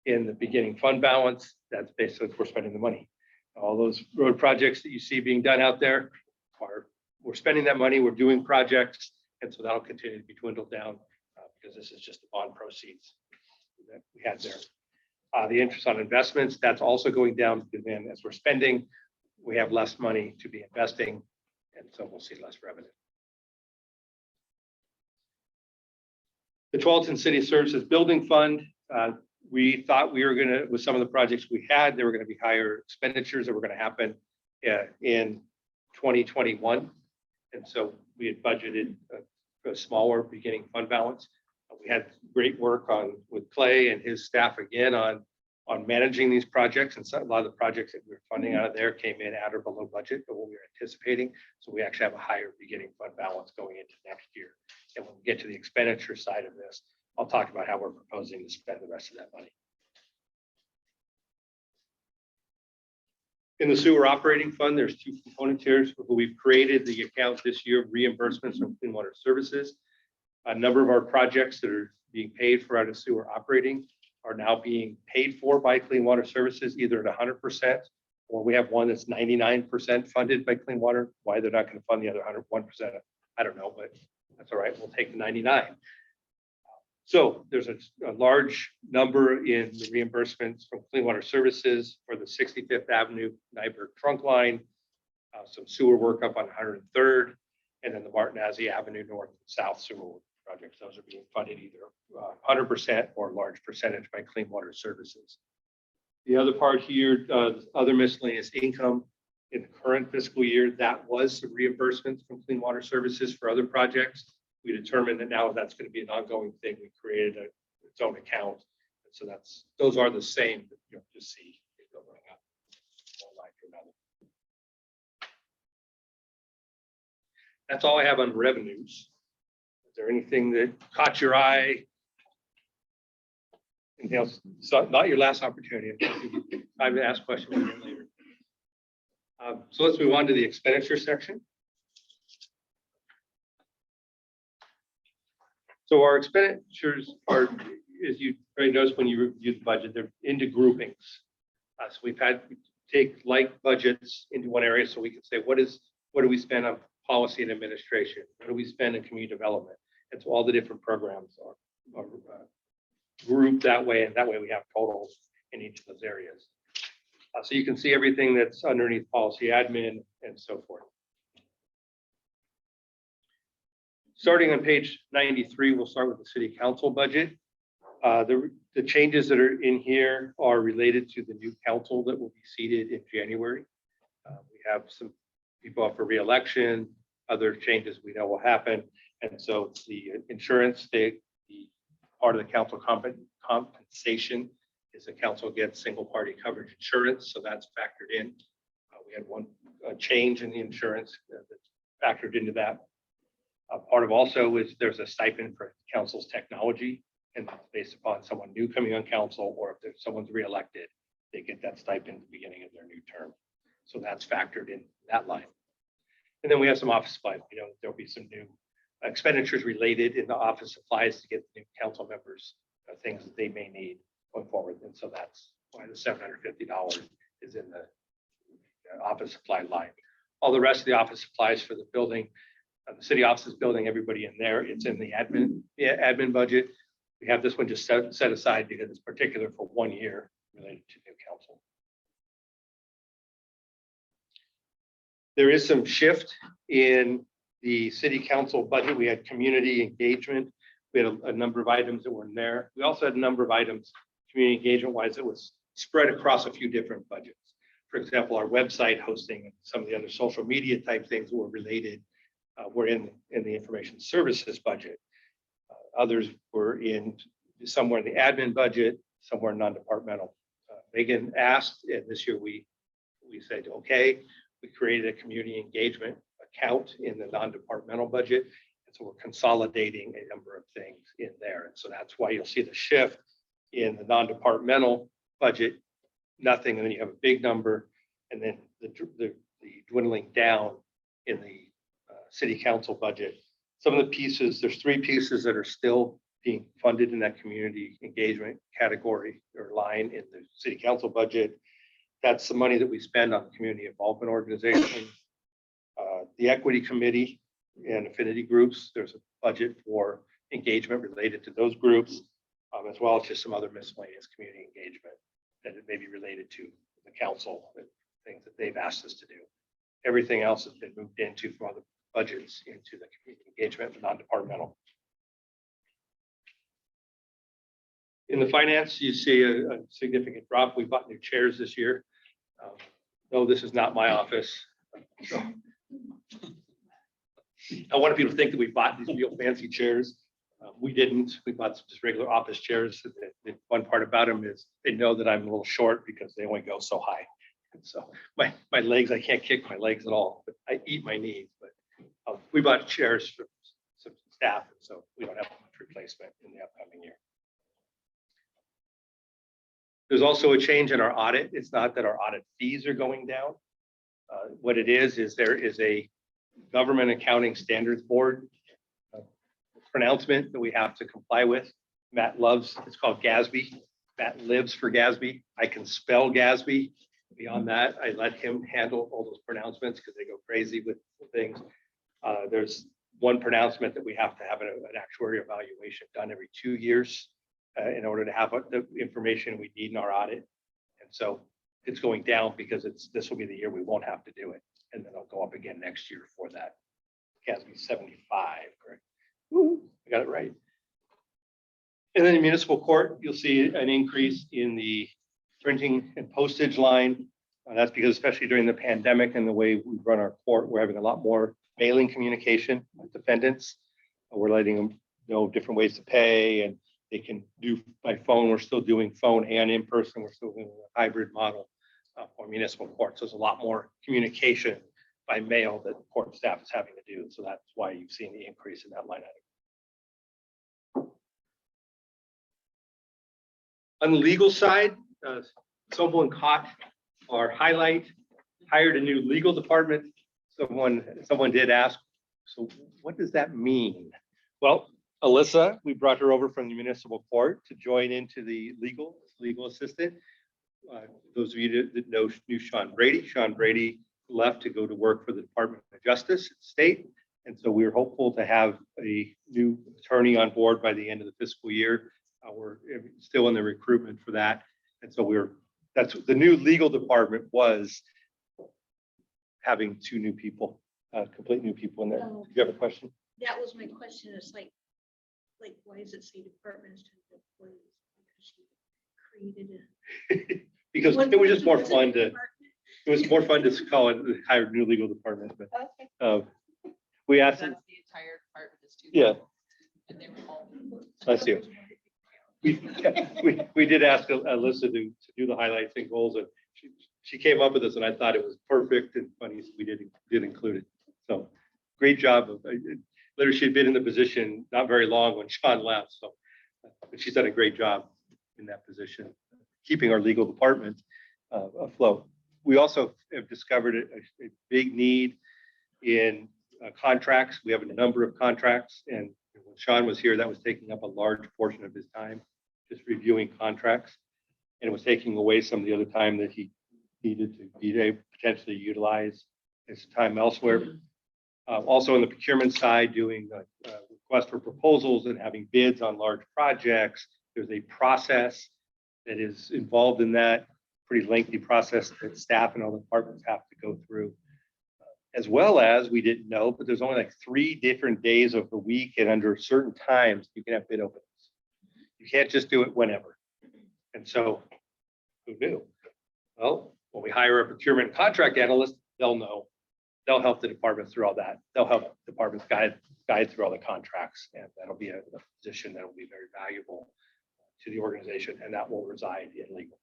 in the beginning fund balance. That's basically we're spending the money. All those road projects that you see being done out there we're spending that money, we're doing projects, and so that'll continue to be dwindled down because this is just the bond proceeds that we had there. The interest on investments, that's also going down because then as we're spending, we have less money to be investing, and so we'll see less revenue. The Tualatin City Services Building Fund, we thought we were going to, with some of the projects we had, there were going to be higher expenditures that were going to happen in 2021. And so we had budgeted a smaller beginning fund balance. We had great work with Clay and his staff again on managing these projects. And so a lot of the projects that we were funding out of there came in at or below budget of what we were anticipating. So we actually have a higher beginning fund balance going into next year. And when we get to the expenditure side of this, I'll talk about how we're proposing to spend the rest of that money. In the sewer operating fund, there's two components here. We've created the account this year, reimbursements from Clean Water Services. A number of our projects that are being paid for out of sewer operating are now being paid for by Clean Water Services, either at 100%, or we have one that's 99% funded by Clean Water. Why they're not going to fund the other 101%, I don't know, but that's all right. We'll take the 99. So there's a large number in the reimbursements from Clean Water Services for the 65th Avenue Nyberg trunk line, some sewer work up on 103rd, and then the Martinazzi Avenue North and South sewer projects. Those are being funded either 100% or a large percentage by Clean Water Services. The other part here, other miscellaneous income in the current fiscal year, that was some reimbursements from Clean Water Services for other projects. We determined that now that's going to be an ongoing thing. We created its own account. So those are the same that you'll just see going up one line to another. That's all I have on revenues. Is there anything that caught your eye? Anything else? So not your last opportunity. Time to ask questions again later. So let's move on to the expenditure section. So our expenditures are, as you already noticed when you review the budget, they're into groupings. So we've had to take like budgets into one area so we can say, what do we spend on policy and administration? What do we spend in community development? And so all the different programs are grouped that way, and that way we have totals in each of those areas. So you can see everything that's underneath policy admin and so forth. Starting on page 93, we'll start with the city council budget. The changes that are in here are related to the new council that will be seated in January. We have some people up for re-election, other changes we know will happen. And so the insurance, the part of the council compensation is the council gets single party coverage insurance. So that's factored in. We had one change in the insurance that's factored into that. Part of also is there's a stipend for council's technology, and that's based upon someone new coming on council, or if someone's reelected, they get that stipend at the beginning of their new term. So that's factored in that line. And then we have some office supplies. You know, there'll be some new expenditures related in the office supplies to get the new council members things that they may need going forward. And so that's why the $750 is in the office supply line. All the rest of the office supplies for the building, the city offices building, everybody in there, it's in the admin budget. We have this one just set aside because it's particular for 1 year related to new council. There is some shift in the city council budget. We had community engagement. We had a number of items that were in there. We also had a number of items, community engagement wise, that was spread across a few different budgets. For example, our website hosting and some of the other social media type things were related, were in the information services budget. Others were in somewhere in the admin budget, somewhere non-departmental. Megan asked, and this year we said, okay, we created a community engagement account in the non-departmental budget. And so we're consolidating a number of things in there. And so that's why you'll see the shift in the non-departmental budget, nothing, and then you have a big number, and then the dwindling down in the city council budget. Some of the pieces, there's 3 pieces that are still being funded in that community engagement category or line in the city council budget. That's the money that we spend on community involvement organizations. The equity committee and affinity groups, there's a budget for engagement related to those groups, as well as just some other miscellaneous community engagement that it may be related to the council and things that they've asked us to do. Everything else has been moved into from other budgets into the community engagement, but non-departmental. In the finance, you see a significant drop. We bought new chairs this year. No, this is not my office. I want people to think that we bought these real fancy chairs. We didn't. We bought some just regular office chairs. The one part about them is they know that I'm a little short because they only go so high. And so my legs, I can't kick my legs at all, but I eat my knees. But we bought chairs for some staff, and so we don't have much replacement in the upcoming year. There's also a change in our audit. It's not that our audit fees are going down. What it is there is a Government Accounting Standards Board pronouncement that we have to comply with. Matt loves, it's called GASB. Matt lives for GASB. I can spell GASB. Beyond that, I let him handle all those pronouncements because they go crazy with things. There's one pronouncement that we have to have an actuarial evaluation done every 2 years in order to have the information we need in our audit. And so it's going down because this will be the year we won't have to do it. And then it'll go up again next year for that. GASB 75, correct? Woo, I got it right. And then in municipal court, you'll see an increase in the printing and postage line. That's because especially during the pandemic and the way we run our court, we're having a lot more mailing communication with defendants. We're letting them know different ways to pay, and they can do by phone. We're still doing phone and in person. We're still doing a hybrid model for municipal court. So there's a lot more communication by mail that court staff is having to do. So that's why you've seen the increase in that line item. On the legal side, Sobel and Cott are highlight, hired a new legal department. Someone did ask, so what does that mean? Well, Alyssa, we brought her over from the municipal court to join into the legal assistant. Those of you that knew Sean Brady left to go to work for the Department of Justice at state. And so we're hopeful to have a new attorney on board by the end of the fiscal year. We're still in the recruitment for that. And so that's the new legal department was having 2 new people, complete new people in there. Do you have a question? That was my question. It's like, why does it say department instead of employees? Because she created it. Because it was just more fun to, it was more fun to call it hire new legal department. But we asked. That's the entire department is 2 Yeah. people, and they were all. I see. We did ask Alyssa to do the highlights and goals, and she came up with this, and I thought it was perfect and funny. So we did include it. So great job of literally she had been in the position not very long when Sean left. So but she's done a great job in that position, keeping our legal department afloat. We also have discovered a big need in contracts. We have a number of contracts, and when Sean was here, that was taking up a large portion of his time, just reviewing contracts. And it was taking away some of the other time that he needed to be able to potentially utilize his time elsewhere. Also on the procurement side, doing request for proposals and having bids on large projects. There's a process that is involved in that, pretty lengthy process that staff and all the departments have to go through. As well as, we didn't know, but there's only like 3 different days of the week and under certain times you can have bid openings. You can't just do it whenever. And so who knew? Well, when we hire a procurement and contract analyst, they'll know. They'll help the department through all that. They'll help departments guide through all the contracts. And that'll be a position that will be very valuable to the organization, and that will reside in legal.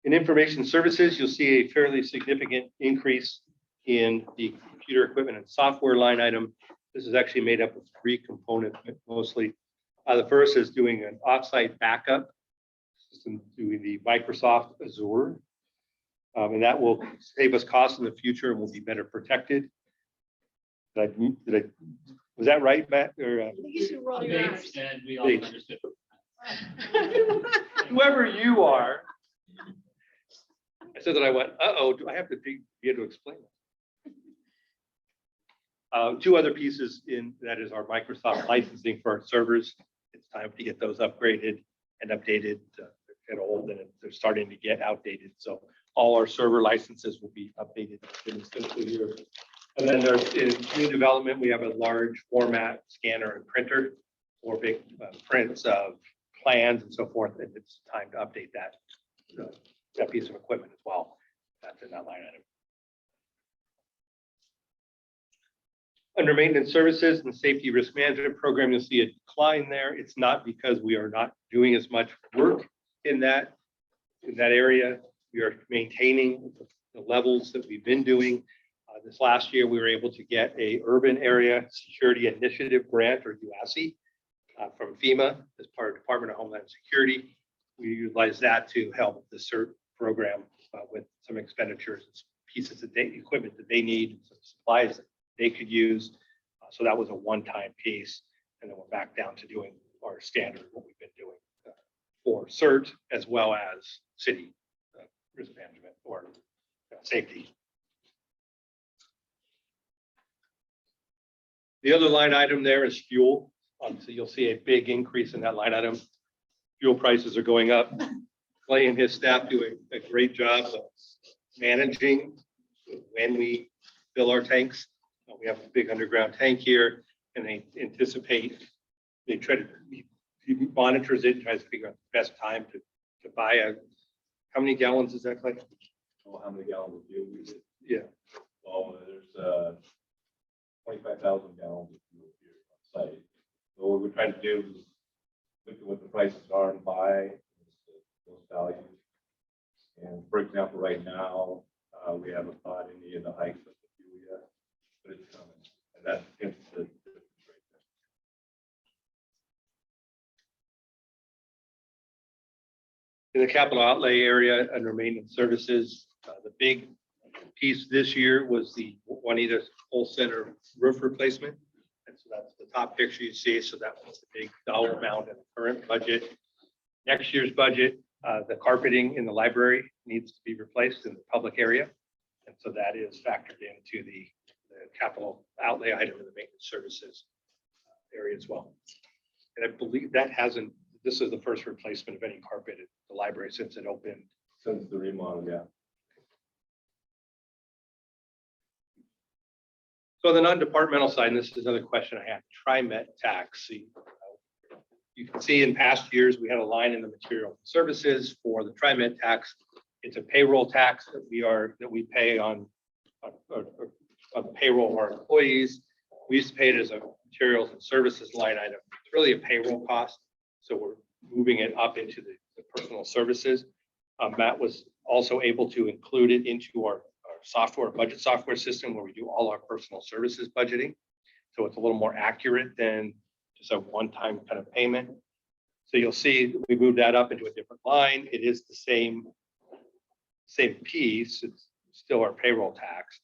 In information services, you'll see a fairly significant increase in the computer equipment and software line item. This is actually made up of 3 components mostly. The first is doing an offsite backup system, doing the Microsoft Azure. And that will save us costs in the future and will be better protected. Was that right, Matt? Or, I think you should roll your eyes. And we all Thanks. understood. whoever you are. I said that I went, uh-oh, do I have to be able to explain it? 2 other pieces in that is our Microsoft licensing for our servers. It's time to get those upgraded and updated. They're old and they're starting to get outdated. So all our server licenses will be updated in this fiscal year. And then there's in new development, we have a large format scanner and printer for big prints of plans and so forth. And it's time to update that piece of equipment as well. That's in that line item. Under maintenance services and safety risk management program, you'll see a decline there. It's not because we are not doing as much work in that area. We are maintaining the levels that we've been doing. This last year, we were able to get a urban area security initiative grant, or UASI, from FEMA as part of Department of Homeland Security. We utilized that to help the CERT program with some expenditures, pieces of equipment that they need, some supplies that they could use. So that was a one-time piece. And then we're back down to doing our standard, what we've been doing for CERT, as well as city risk management or safety. The other line item there is fuel. So you'll see a big increase in that line item. Fuel prices are going up. Clay and his staff do a great job of managing when we fill our tanks. We have a big underground tank here, and they anticipate, they try to, he monitors it and tries to figure out the best time to buy how many gallons is that, Clay? How many gallons of fuel we use? Yeah. Well, there's 25,000 gallons of fuel here on site. So what we're trying to do is look at what the prices are and buy those values. And for example, right now, we haven't bought any of the hikes of the fuel yet, but it's coming. And that's the difference right there. In the capital outlay area under maintenance services, the big piece this year was the Juanita Whole Center roof replacement. And so that's the top picture you see. So that was the big dollar amount in the current budget. Next year's budget, the carpeting in the library needs to be replaced in the public area. And so that is factored into the capital outlay item in the maintenance services area as well. And I believe that hasn't, this is the first replacement of any carpet at the library since it opened. Since the remodel, yeah. So on the non-departmental side, and this is another question I have, TriMet tax. You can see in past years, we had a line in the material services for the TriMet tax. It's a payroll tax that we pay on the payroll of our employees. We used to pay it as a materials and services line item. It's really a payroll cost. So we're moving it up into the personal services. Matt was also able to include it into our software, budget software system where we do all our personal services budgeting. So it's a little more accurate than just a one-time kind of payment. So you'll see we moved that up into a different line. It is the same piece. It's still our payroll tax.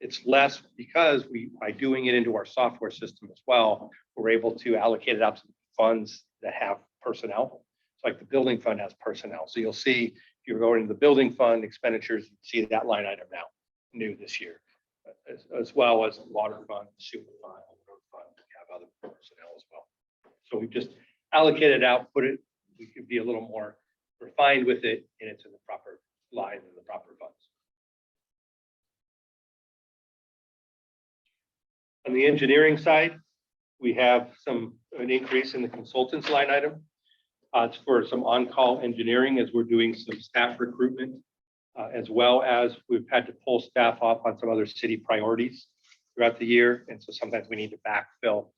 It's less because by doing it into our software system as well, we're able to allocate it out to the funds that have personnel. It's like the building fund has personnel. So you'll see, if you're going to the building fund expenditures, you see that line item now, new this year, as well as water fund, sewer fund, road fund, we have other personnel as well. So we just allocated out, we could be a little more refined with it, and it's in the proper line and the proper funds. On the engineering side, we have an increase in the consultants line item. It's for some on-call engineering as we're doing some staff recruitment, as well as we've had to pull staff off on some other city priorities throughout the year. And so sometimes we need to backfill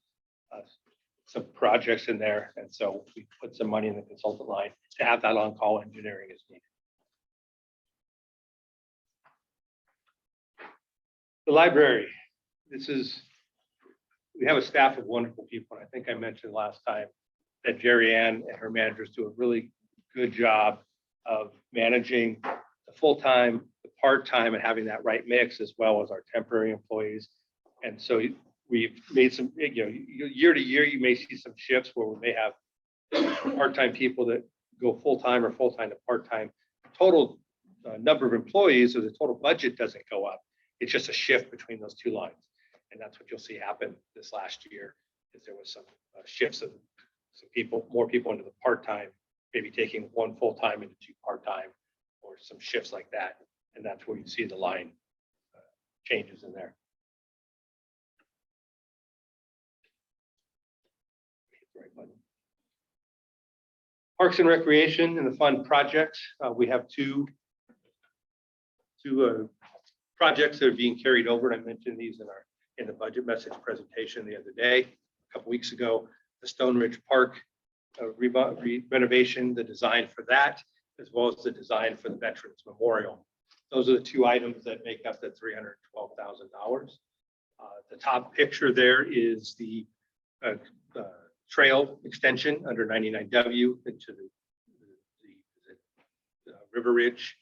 some projects in there. And so we put some money in the consultant line to have that on-call engineering as needed. The library, we have a staff of wonderful people. And I think I mentioned last time that Jerry Ann and her managers do a really good job of managing the full-time, the part-time, and having that right mix, as well as our temporary employees. And so we've made some, year to year, you may see some shifts where we may have part-time people that go full-time or full-time to part-time. Total number of employees or the total budget doesn't go up. It's just a shift between those two lines. And that's what you'll see happen this last year, is there was some shifts of some more people into the part-time, maybe taking one full-time into two part-time, or some shifts like that. And that's where you see the line changes in there. Parks and Recreation and the fund projects. We have two projects that are being carried over. And I mentioned these in the budget message presentation the other day, a couple weeks ago. The Stone Ridge Park renovation, the design for that, as well as the design for the Veterans Memorial. Those are the two items that make up the $312,000. The top picture there is the trail extension under 99W into the River Ridge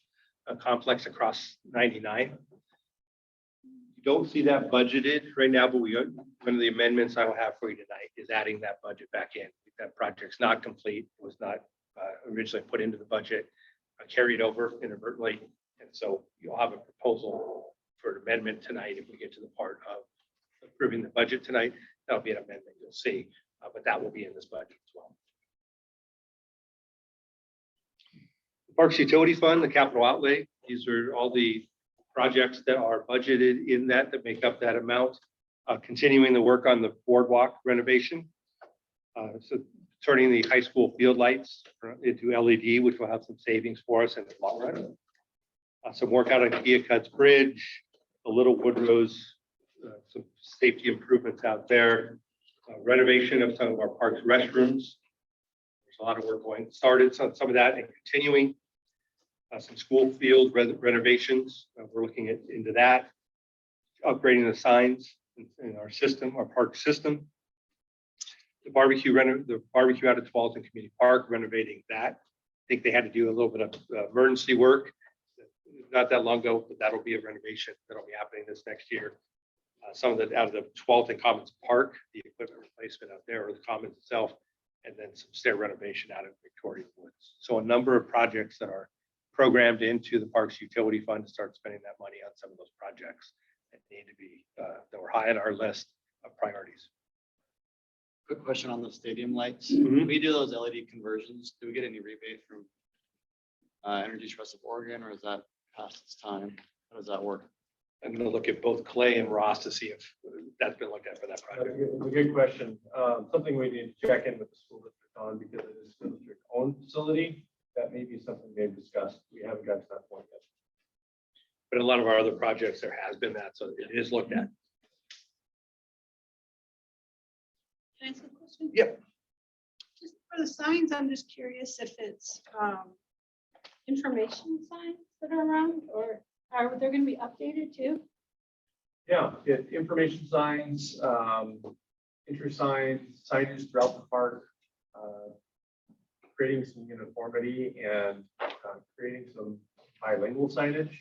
complex across 99. Don't see that budgeted right now, but one of the amendments I will have for you tonight is adding that budget back in. That project's not complete, it was not originally put into the budget, carried over inadvertently. And so you'll have a proposal for an amendment tonight if we get to the part of approving the budget tonight. That'll be an amendment you'll see, but that will be in this budget as well. The Parks Utility Fund, the capital outlay, these are all the projects that are budgeted in that make up that amount. Continuing the work on the boardwalk renovation. So turning the high school field lights into LED, which will have some savings for us in the long run. Some work out on Keokuk's Bridge, the Little Woodrose, some safety improvements out there. Renovation of some of our parks restrooms. There's a lot of work started some of that and continuing. Some school field renovations. We're looking into that. Upgrading the signs in our system, our park system. The barbecue out at Tualatin Community Park, renovating that. I think they had to do a little bit of emergency work not that long ago, but that'll be a renovation that'll be happening this next year. Some of the out of the Tualatin Commons Park, the equipment replacement out there, or the Commons itself, and then some stair renovation out of Victoria Woods. So a number of projects that are programmed into the Parks Utility Fund to start spending that money on some of those projects that need to be that were high on our list of priorities. Quick question on the stadium lights. Mhm. When we do those LED conversions, do we get any rebate from Energy Trust of Oregon, or is that past its time? How does that work? I'm going to look at both Clay and Ross to see if that's been looked at for that project. It's a good question. Something we need to check in with the school district on, because it is school district owned facility. That may be something they've discussed. We haven't got to that point yet. But in a lot of our other projects, there has been that, so it is looked at. Can I ask a question? Yep. Just for the signs, I'm just curious if it's information signs that are around, or are they going to be updated too? Yeah, information signs, interest signs, signage throughout the park, creating some uniformity and creating some bilingual signage.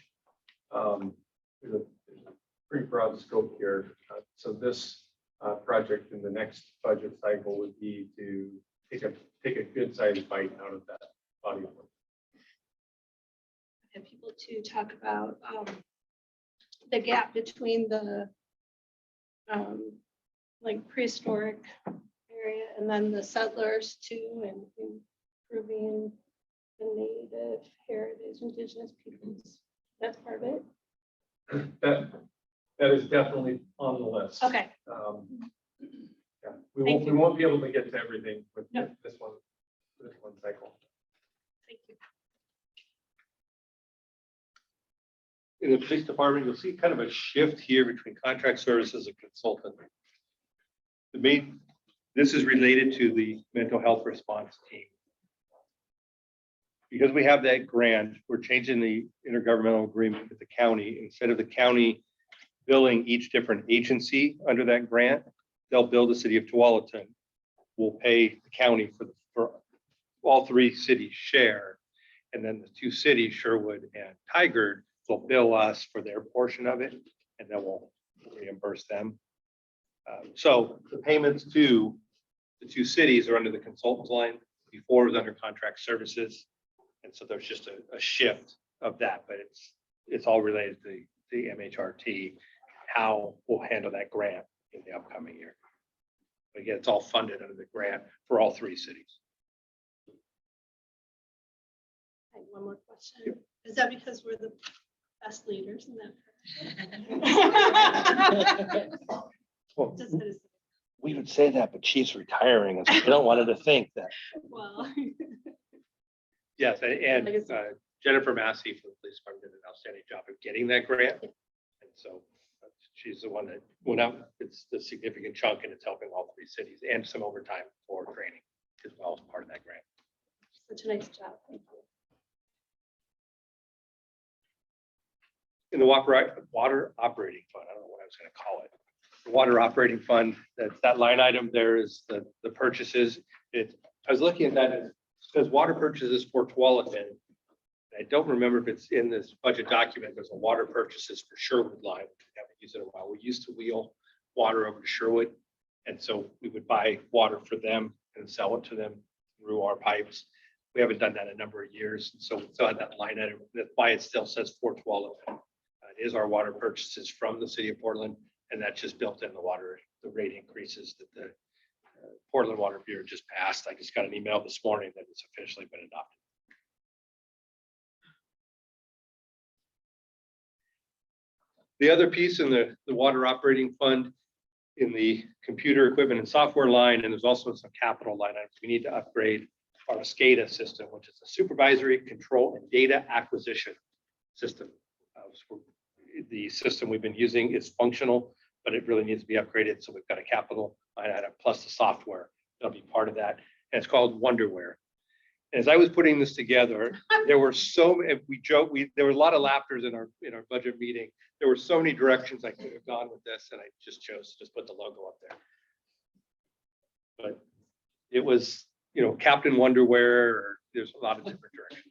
There's a pretty broad scope here. So this project in the next budget cycle would be to take a good sized bite out of that body of work. And people to talk about the gap between the like prehistoric area and then the settlers too, and improving the native heritage, indigenous peoples. That's part of it. That is definitely on the list. Okay. Yeah, we Thank won't be able to get to everything with No. this one cycle. Thank you. In the police department, you'll see kind of a shift here between contract services and consultant. This is related to the mental health response team. Because we have that grant, we're changing the intergovernmental agreement with the county. Instead of the county billing each different agency under that grant, they'll bill the city of Tualatin. We'll pay the county for all three cities share. And then the two cities, Sherwood and Tigard, will bill us for their portion of it, and then we'll reimburse them. So the payments to the two cities are under the consultants line. Before it was under contract services. And so there's just a shift of that, but it's all related to the MHRT, how we'll handle that grant in the upcoming year. But again, it's all funded under the grant for all three cities. I have one more question. Is that because we're the best leaders in that? Well, Just that is- We would say that, but she's retiring, and so we don't want her to think that. Well, yes, and Jennifer Massey from the police department did an outstanding job of getting that grant. And so she's the one that went out. It's the significant chunk, and it's helping all three cities and some overtime for training as well as part of that grant. such a nice job. Thank you. In the water operating fund, I don't know what I was going to call it. The water operating fund, that line item there is the purchases. I was looking at that, it says water purchases for Tualatin. I don't remember if it's in this budget document. There's a water purchases for Sherwood line, which we haven't used in a while. We used to wheel water over to Sherwood. And so we would buy water for them and sell it to them through our pipes. We haven't done that in a number of years. And so we still had that line item. That's why it still says for Tualatin. It is our water purchases from the city of Portland. And that's just built in the rate increases that the Portland Water Bureau just passed. I just got an email this morning that it's officially been adopted. The other piece in the water operating fund in the computer equipment and software line, and there's also some capital line items. We need to upgrade our SCADA system, which is a supervisory control and data acquisition system. The system we've been using is functional, but it really needs to be upgraded. So we've got a capital line item plus the software that'll be part of that. And it's called Wonderware. And as I was putting this together, there were there were a lot of laughters in our budget meeting. There were so many directions I could have gone with this, and I just chose to just put the logo up there. But it was, Captain Wonderware, or there's a lot of different directions.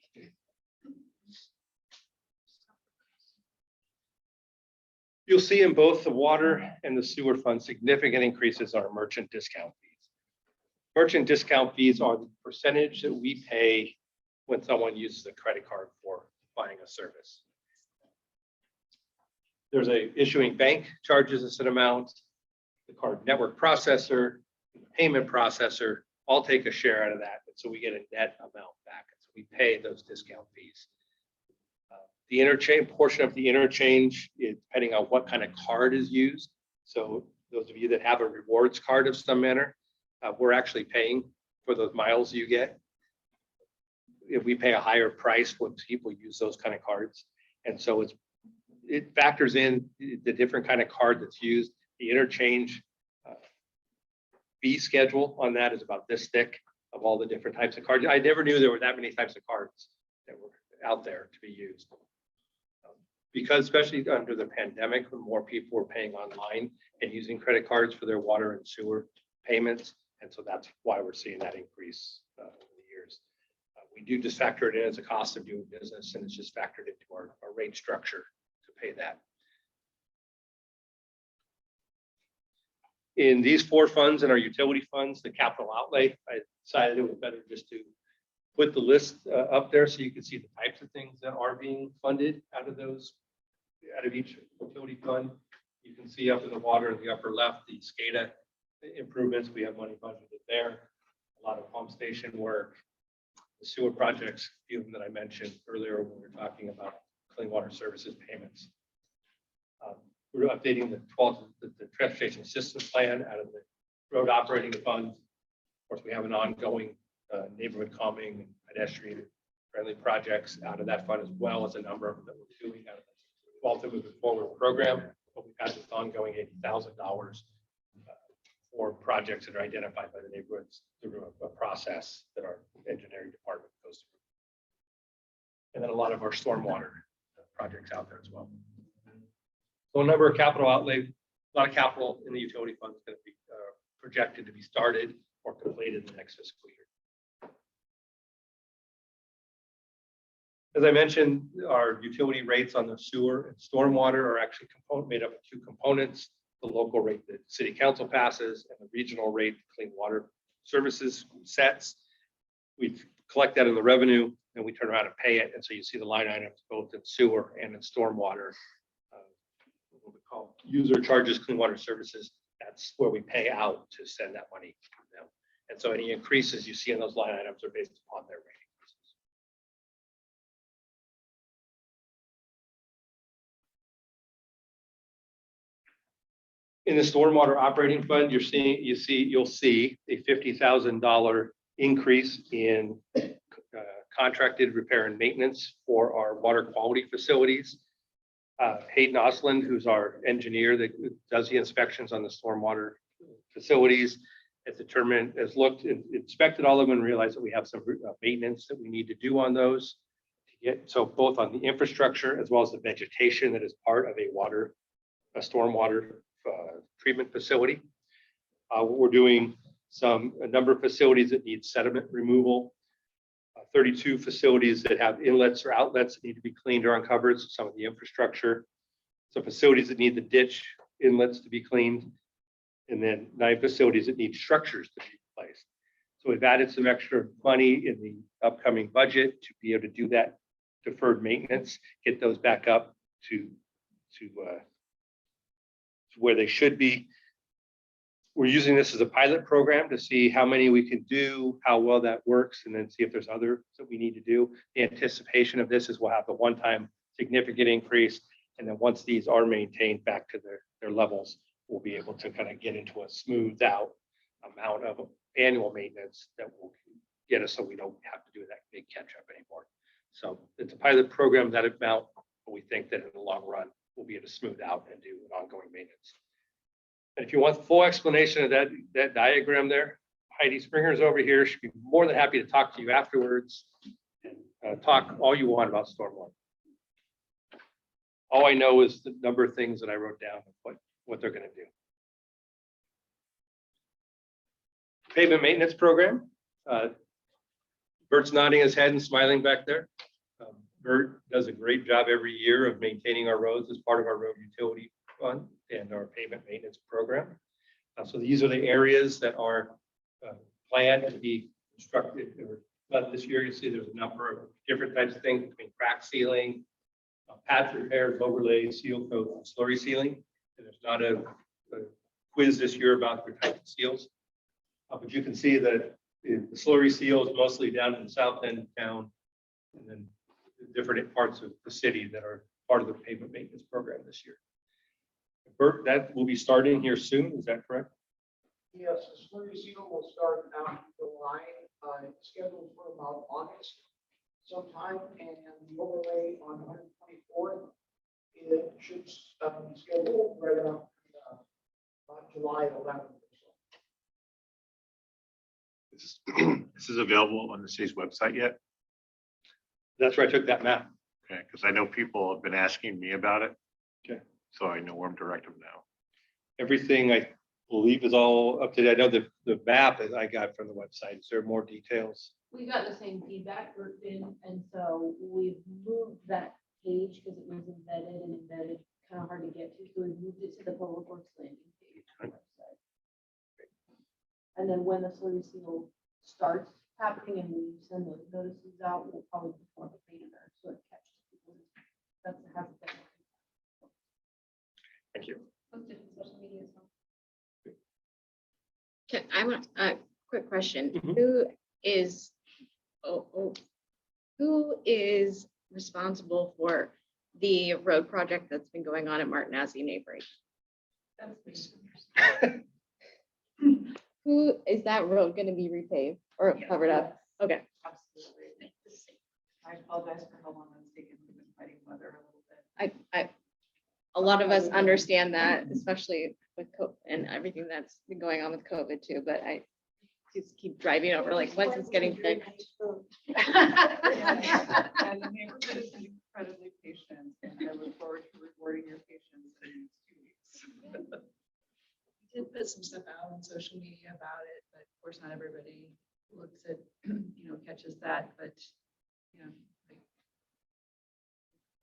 You'll see in both the water and the sewer fund significant increases in our merchant discount fees. Merchant discount fees are the percentage that we pay when someone uses a credit card for buying a service. There's a issuing bank charges a set amount, the card network processor, the payment processor, all take a share out of that. And so we get a net amount back. And so we pay those discount fees. The interchange portion of the interchange is depending on what kind of card is used. So those of you that have a rewards card of some manner, we're actually paying for those miles you get. If we pay a higher price when people use those kind of cards. And so it factors in the different kind of card that's used. The interchange fee schedule on that is about this thick of all the different types of cards. I never knew there were that many types of cards that were out there to be used. Because especially under the pandemic, when more people were paying online and using credit cards for their water and sewer payments. And so that's why we're seeing that increase over the years. We do just factor it in as a cost of doing business, and it's just factored into our rate structure to pay that. in these four funds and our utility funds, the capital outlay, I decided it was better just to put the list up there so you can see the types of things that are being funded out of those, out of each utility fund. You can see up in the water in the upper left, the SCADA improvements, we have money budgeted there. A lot of pump station work, the sewer projects, a few of them that I mentioned earlier when we were talking about clean water services payments. We're updating the transportation systems plan out of the road operating fund. Of course, we have an ongoing neighborhood calming and pedestrian friendly projects out of that fund, as well as a number of them that we're doing out of the Walter Moving Forward program. But we've got this ongoing $80,000 for projects that are identified by the neighborhoods through a process that our engineering department goes through. And then a lot of our stormwater projects out there as well. So a number of capital outlay, a lot of capital in the utility fund is going to be projected to be started or completed in the next fiscal year. As I mentioned, our utility rates on the sewer and stormwater are actually made up of two components: the local rate that city council passes and the regional rate clean water services sets. We collect that in the revenue and we turn around and pay it. And so you see the line items both in sewer and in stormwater. What we call user charges, clean water services. That's where we pay out to send that money to them. And so any increases you see in those line items are based upon their rate increases. In the stormwater operating fund, you'll see a $50,000 increase in contracted repair and maintenance for our water quality facilities. Hayden Osland, who's our engineer that does the inspections on the stormwater facilities, has looked and inspected all of them and realized that we have some maintenance that we need to do on those. So both on the infrastructure as well as the vegetation that is part of a stormwater treatment facility. We're doing a number of facilities that need sediment removal. 32 facilities that have inlets or outlets that need to be cleaned or uncovered. So some of the infrastructure. Some facilities that need the ditch inlets to be cleaned. And then 9 facilities that need structures to be replaced. So we've added some extra money in the upcoming budget to be able to do that deferred maintenance, get those back up to where they should be. We're using this as a pilot program to see how many we can do, how well that works, and then see if there's others that we need to do. The anticipation of this is we'll have the one-time significant increase. And then once these are maintained back to their levels, we'll be able to kind of get into a smoothed out amount of annual maintenance that will get us so we don't have to do that big catch up anymore. So it's a pilot program that amount, but we think that in the long run, we'll be able to smooth out and do an ongoing maintenance. And if you want the full explanation of that diagram there, Heidi Springer's over here. She'd be more than happy to talk to you afterwards and talk all you want about stormwater. All I know is the number of things that I wrote down of what they're going to do. Pavement maintenance program. Bert's nodding his head and smiling back there. Bert does a great job every year of maintaining our roads as part of our road utility fund and our pavement maintenance program. So these are the areas that are planned to be constructed or done this year. You see there's a number of different types of things between crack sealing, patch repairs, overlays, seal coat, and slurry sealing. And there's not a quiz this year about the type of seals. But you can see that the slurry seal is mostly down in the south end of town, and then different parts of the city that are part of the pavement maintenance program this year. Bert, that will be starting here soon, is that correct? Yes, the slurry seal will start now in July, it's scheduled for about August sometime, and the overlay on 124th, it should be scheduled right around July 11th. This is available on the city's website yet? That's where I took that map. Okay, because I know people have been asking me about it. Okay. So I know where I'm direct them now. Everything I believe is all up to date. I know the map that I got from the website. Is there more details? We got the same feedback, and so we've moved that page because it was embedded, kind of hard to get to. So we moved it to the public works landing page on the website. And then when the slurry seal starts happening and we send those notices out, we'll probably perform a banner so it catches people. That's has been. Thank you. Posted in social media as well. Okay, I want a quick question. Mhm. Who is responsible for the road project that's been going on at Martinazzi neighboring? Who is that road going to be repaved or covered up? Okay. Absolutely. I apologize for how long it's taken. We've been fighting weather a little bit. A lot of us understand that, especially with COVID and everything that's been going on with COVID too, but I just keep driving over like, once it's getting fixed. And the neighborhood has been incredibly patient, and I look forward to rewarding your patience in 2 weeks. We did put some stuff out on social media about it, but of course, not everybody looks at, catches that, but, I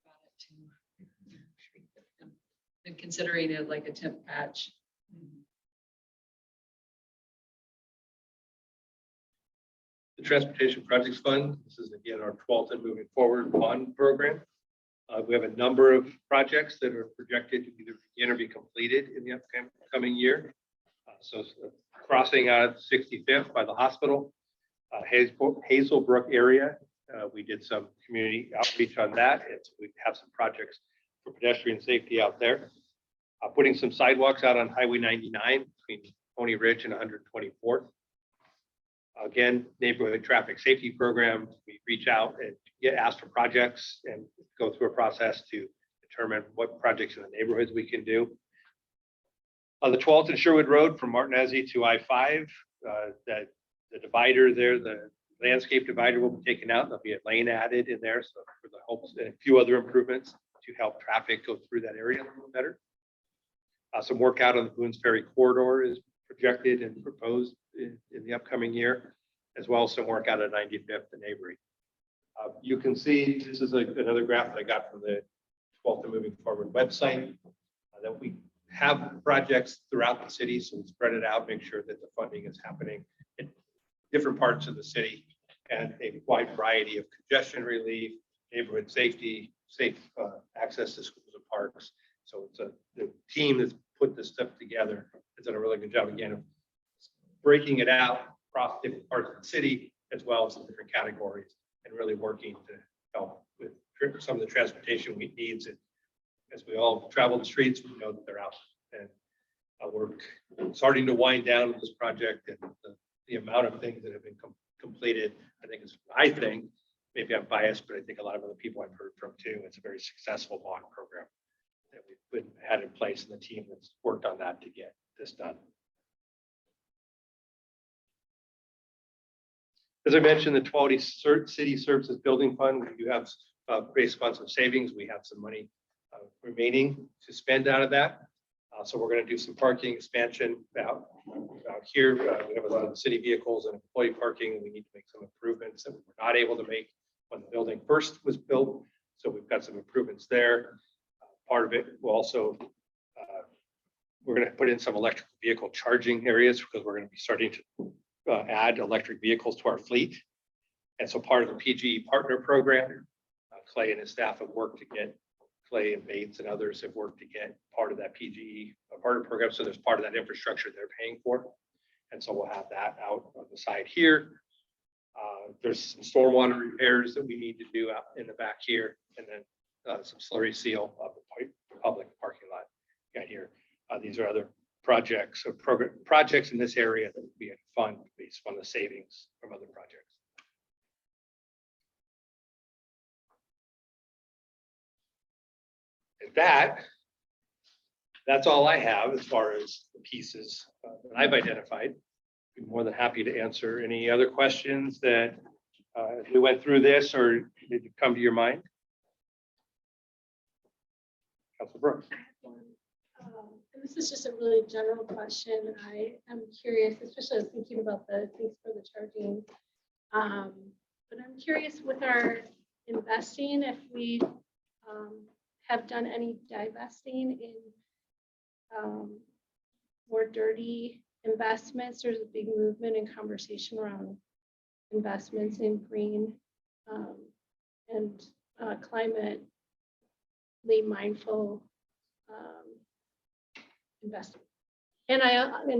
got it too. And considering it like a temp patch. The Transportation Projects Fund, this is again our 12th and moving forward bond program. We have a number of projects that are projected to either begin or be completed in the upcoming year. So crossing out 65th by the hospital, Hazelbrook area. We did some community outreach on that. And so we have some projects for pedestrian safety out there. Putting some sidewalks out on Highway 99 between Pony Ridge and 124th. Again, neighborhood traffic safety program. We reach out and get asked for projects and go through a process to determine what projects in the neighborhoods we can do. On the 12th and Sherwood Road from Martinezzi to I-5, that the divider there, the landscape divider will be taken out. There'll be a lane added in there. So for the hopes and a few other improvements to help traffic go through that area a little better. Some work out on the Boone's Ferry corridor is projected and proposed in the upcoming year, as well as some work out at 95th and Avery. You can see, this is another graph that I got from the 12th and Moving Forward website, that we have projects throughout the city, so we spread it out, make sure that the funding is happening in different parts of the city, and a wide variety of congestion relief, neighborhood safety, safe access to schools and parks. So it's the team that's put this stuff together has done a really good job again of breaking it out across different parts of the city, as well as the different categories, and really working to help with some of the transportation needs. And as we all travel the streets, we know that they're out. And we're starting to wind down this project, and the amount of things that have been completed, I think, maybe I'm biased, but I think a lot of other people I've heard from too, it's a very successful bond program that we've had in place, and the team that's worked on that to get this done. As I mentioned, the Tualatin City Services Building Fund, we do have, based upon some savings, we have some money remaining to spend out of that. So we're going to do some parking expansion out here. We have a lot of city vehicles and employee parking. We need to make some improvements that we were not able to make when the building first was built. So we've got some improvements there. Part of it will also, we're going to put in some electric vehicle charging areas, because we're going to be starting to add electric vehicles to our fleet. And so part of the PGE partner program, Clay and his staff have worked to get, Clay and Bates and others have worked to get part of that PGE partner program. So there's part of that infrastructure they're paying for. And so we'll have that out on the side here. There's some stormwater repairs that we need to do out in the back here, and then some slurry seal of the public parking lot got here. These are other projects or projects in this area that would be a fund based on the savings from other projects. And that's all I have as far as the pieces that I've identified. Be more than happy to answer any other questions that we went through this or did it come to your mind? Councilor Brooks. And this is just a really general question. I am curious, especially I was thinking about the things for the charging. But I'm curious with our investing, if we have done any divesting in more dirty investments, there's a big movement and conversation around investments in green and climately mindful investment. And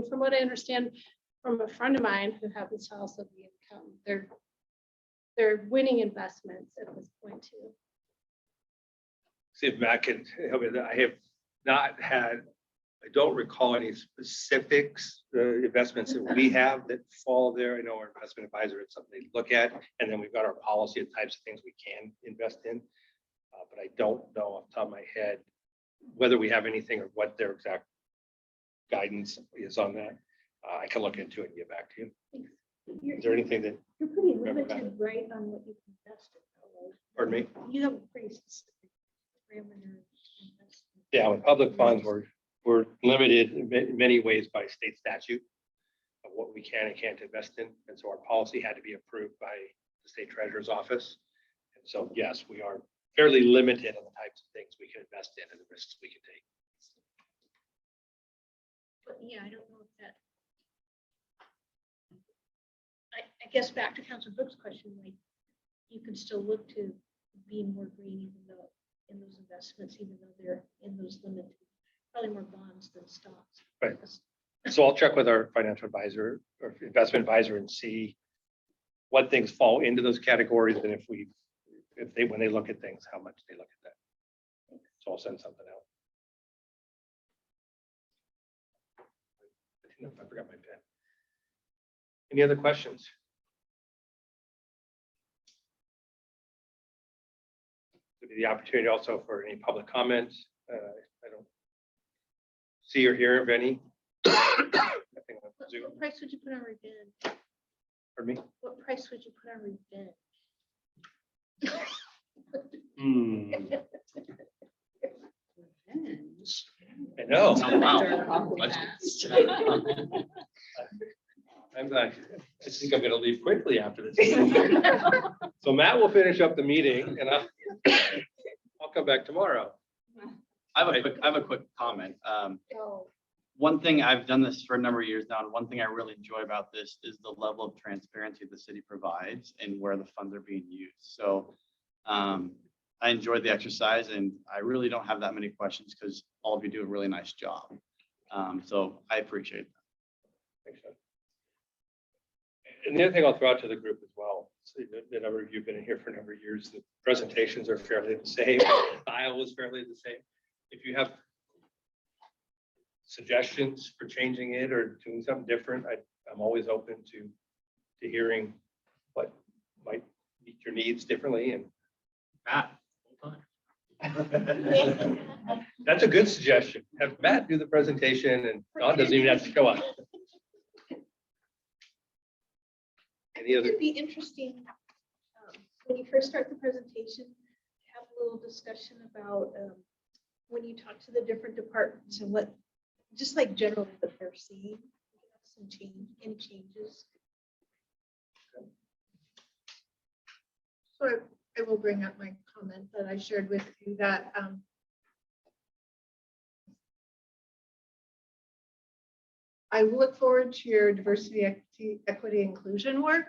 from what I understand from a friend of mine who happens to also be income, they're winning investments at this point too. See if Matt can help me. I have not had, I don't recall any specifics, investments that we have that fall there. I know our investment advisor, it's something they look at, and then we've got our policy of types of things we can invest in. But I don't know off the top of my head whether we have anything or what their exact guidance is on that. I can look into it and get back to you. Is there anything that, You're pretty Remember that. limited, right, on what you can invest in. though, right? pardon me? You have a pretty specific parameter. investment. Yeah, with public funds, we're limited in many ways by state statute of what we can and can't invest in. And so our policy had to be approved by the state treasurer's office. And so, yes, we are fairly limited on the types of things we can invest in and the risks we can take. But yeah, I don't know if that. I guess back to Councilor Brooks' question, like, you can still look to be more green even though in those investments, even though they're in those limited, probably more bonds than stocks. Right. So I'll check with our financial advisor or investment advisor and see what things fall into those categories and when they look at things, how much they look at that. So I'll send something out. I forgot my pen. Any other questions? Give you the opportunity also for any public comments. I don't see or hear of any. Nothing on Zoom. What price would you put on revenge? Pardon me? What price would you put on revenge? I know. Oh, wow. I'm like, I think I'm gonna leave quickly after this. So Matt will finish up the meeting and I'll come back tomorrow. I have a quick comment. Oh, One thing, I've done this for a number of years now, and one thing I really enjoy about this is the level of transparency the city provides and where the funds are being used. So I enjoyed the exercise and I really don't have that many questions because all of you do a really nice job. So I appreciate that. Thanks, Sean. And the other thing I'll throw out to the group as well, so the number of you have been in here for a number of years, the presentations are fairly the same, style is fairly the same. If you have suggestions for changing it or doing something different, I'm always open to hearing what might meet your needs differently. And Matt, that's a good suggestion. Have Matt do the presentation and Don doesn't even have to show up. Any other? it'd be interesting, when you first start the presentation, have a little discussion about, when you talk to the different departments and what, just like generally what they're seeing, some any changes. So I will bring up my comment that I shared with you that I look forward to your diversity, equity, inclusion work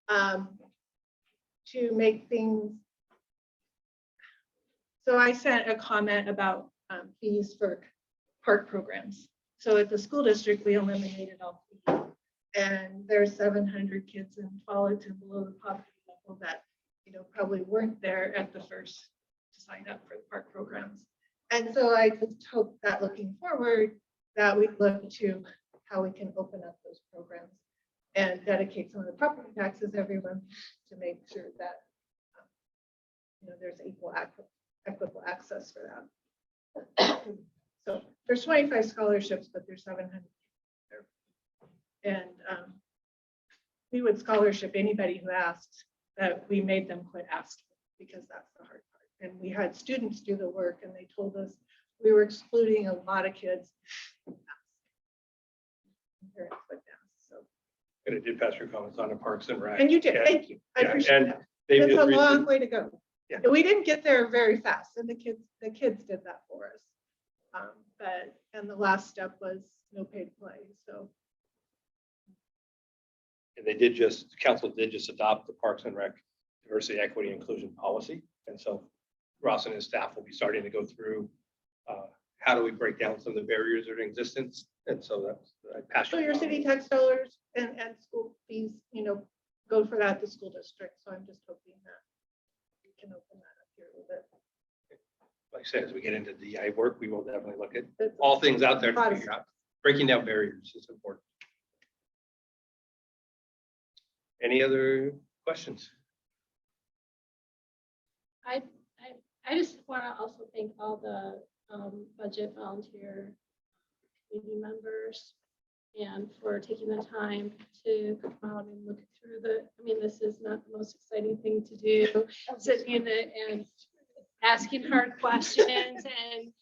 to make things. So I sent a comment about fees for park programs. So at the school district, we eliminated all fees. And there's 700 kids in Tualatin below the poverty level that, probably weren't there at the first to sign up for the park programs. And so I just hope that looking forward, that we look to how we can open up those programs and dedicate some of the property taxes everyone to make sure that there's equitable access for that. So there's 25 scholarships, but there's 700 there. And we would scholarship anybody who asked, that we made them quit asking, because that's the hard part. And we had students do the work and they told us we were excluding a lot of kids. Parents would ask, so. And it did pass your comments on to Parks and Rec. And you did, thank you. I appreciate And that. they It's did a recently- long way to go. Yeah. And we didn't get there very fast, and the kids did that for us. And the last step was no paid play. So And council did just adopt the Parks and Rec diversity, equity, inclusion policy. And so Ross and his staff will be starting to go through how do we break down some of the barriers that are in existence. And so that's, I passed. So your city tax dollars and school fees, go for that, the school district. So I'm just hoping that we can open that up here a little bit. Like I said, as we get into DI work, we will definitely look at It's- all things out there to figure out. Breaking down barriers is important. Any other questions? I just want to also thank all the budget volunteer community members and for taking the time to come out and look through this is not the most exciting thing to do, sitting in it and asking hard questions and,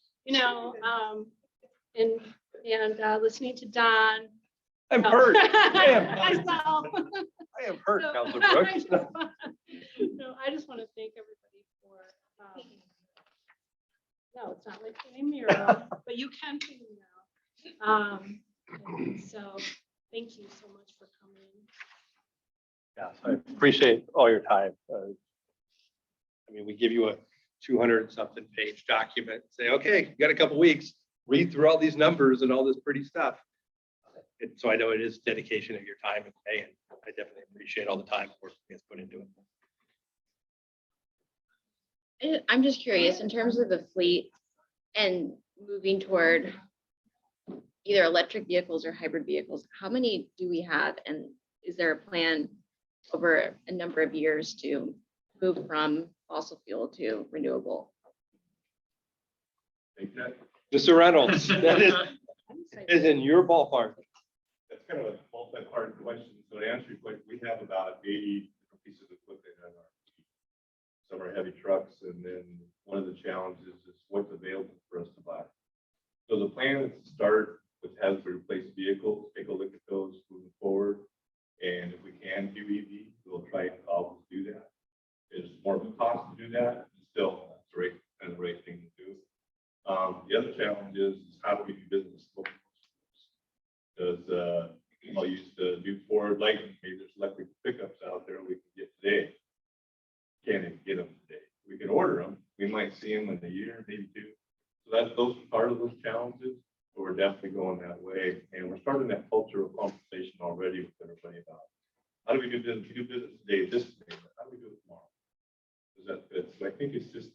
listening to Don. I'm hurt. I know. I am hurt, So, Counselor Brooks. No, I just want to thank everybody for, no, it's not like a mural, but you can paint a mural. And so thank you so much for coming. Yeah, I appreciate all your time. We give you a 200-something page document, say, okay, you got a couple weeks, read through all these numbers and all this pretty stuff. So I know it is dedication of your time and pay, and I definitely appreciate all the time work that's put into it. I'm just curious, in terms of the fleet and moving toward either electric vehicles or hybrid vehicles, how many do we have? And is there a plan over a number of years to move from fossil fuel to renewable? Take that. Mr. Reynolds, that is in your ballpark. That's kind of a multi-part question. So to answer your question, we have about 80 different pieces of equipment on our fleet. Some are heavy trucks, and then one of the challenges is what's available for us to buy. So the plan is to start with hazard replaced vehicles, take a look at those moving forward. And if we can do EV, we'll try and always do that. It's more of a cost to do that, and still that's the right thing to do. The other challenge is how do we do business? Because I'll use the new Ford Lightning. Maybe there's electric pickups out there we can get today. Can't even get them today. We can order them. We might see them in a year, maybe two. So those are part of those challenges. But we're definitely going that way, and we're starting that cultural conversation already with everybody about how do we do business? We do business today, this day, but how do we do it tomorrow? Does that fit? So I think it's just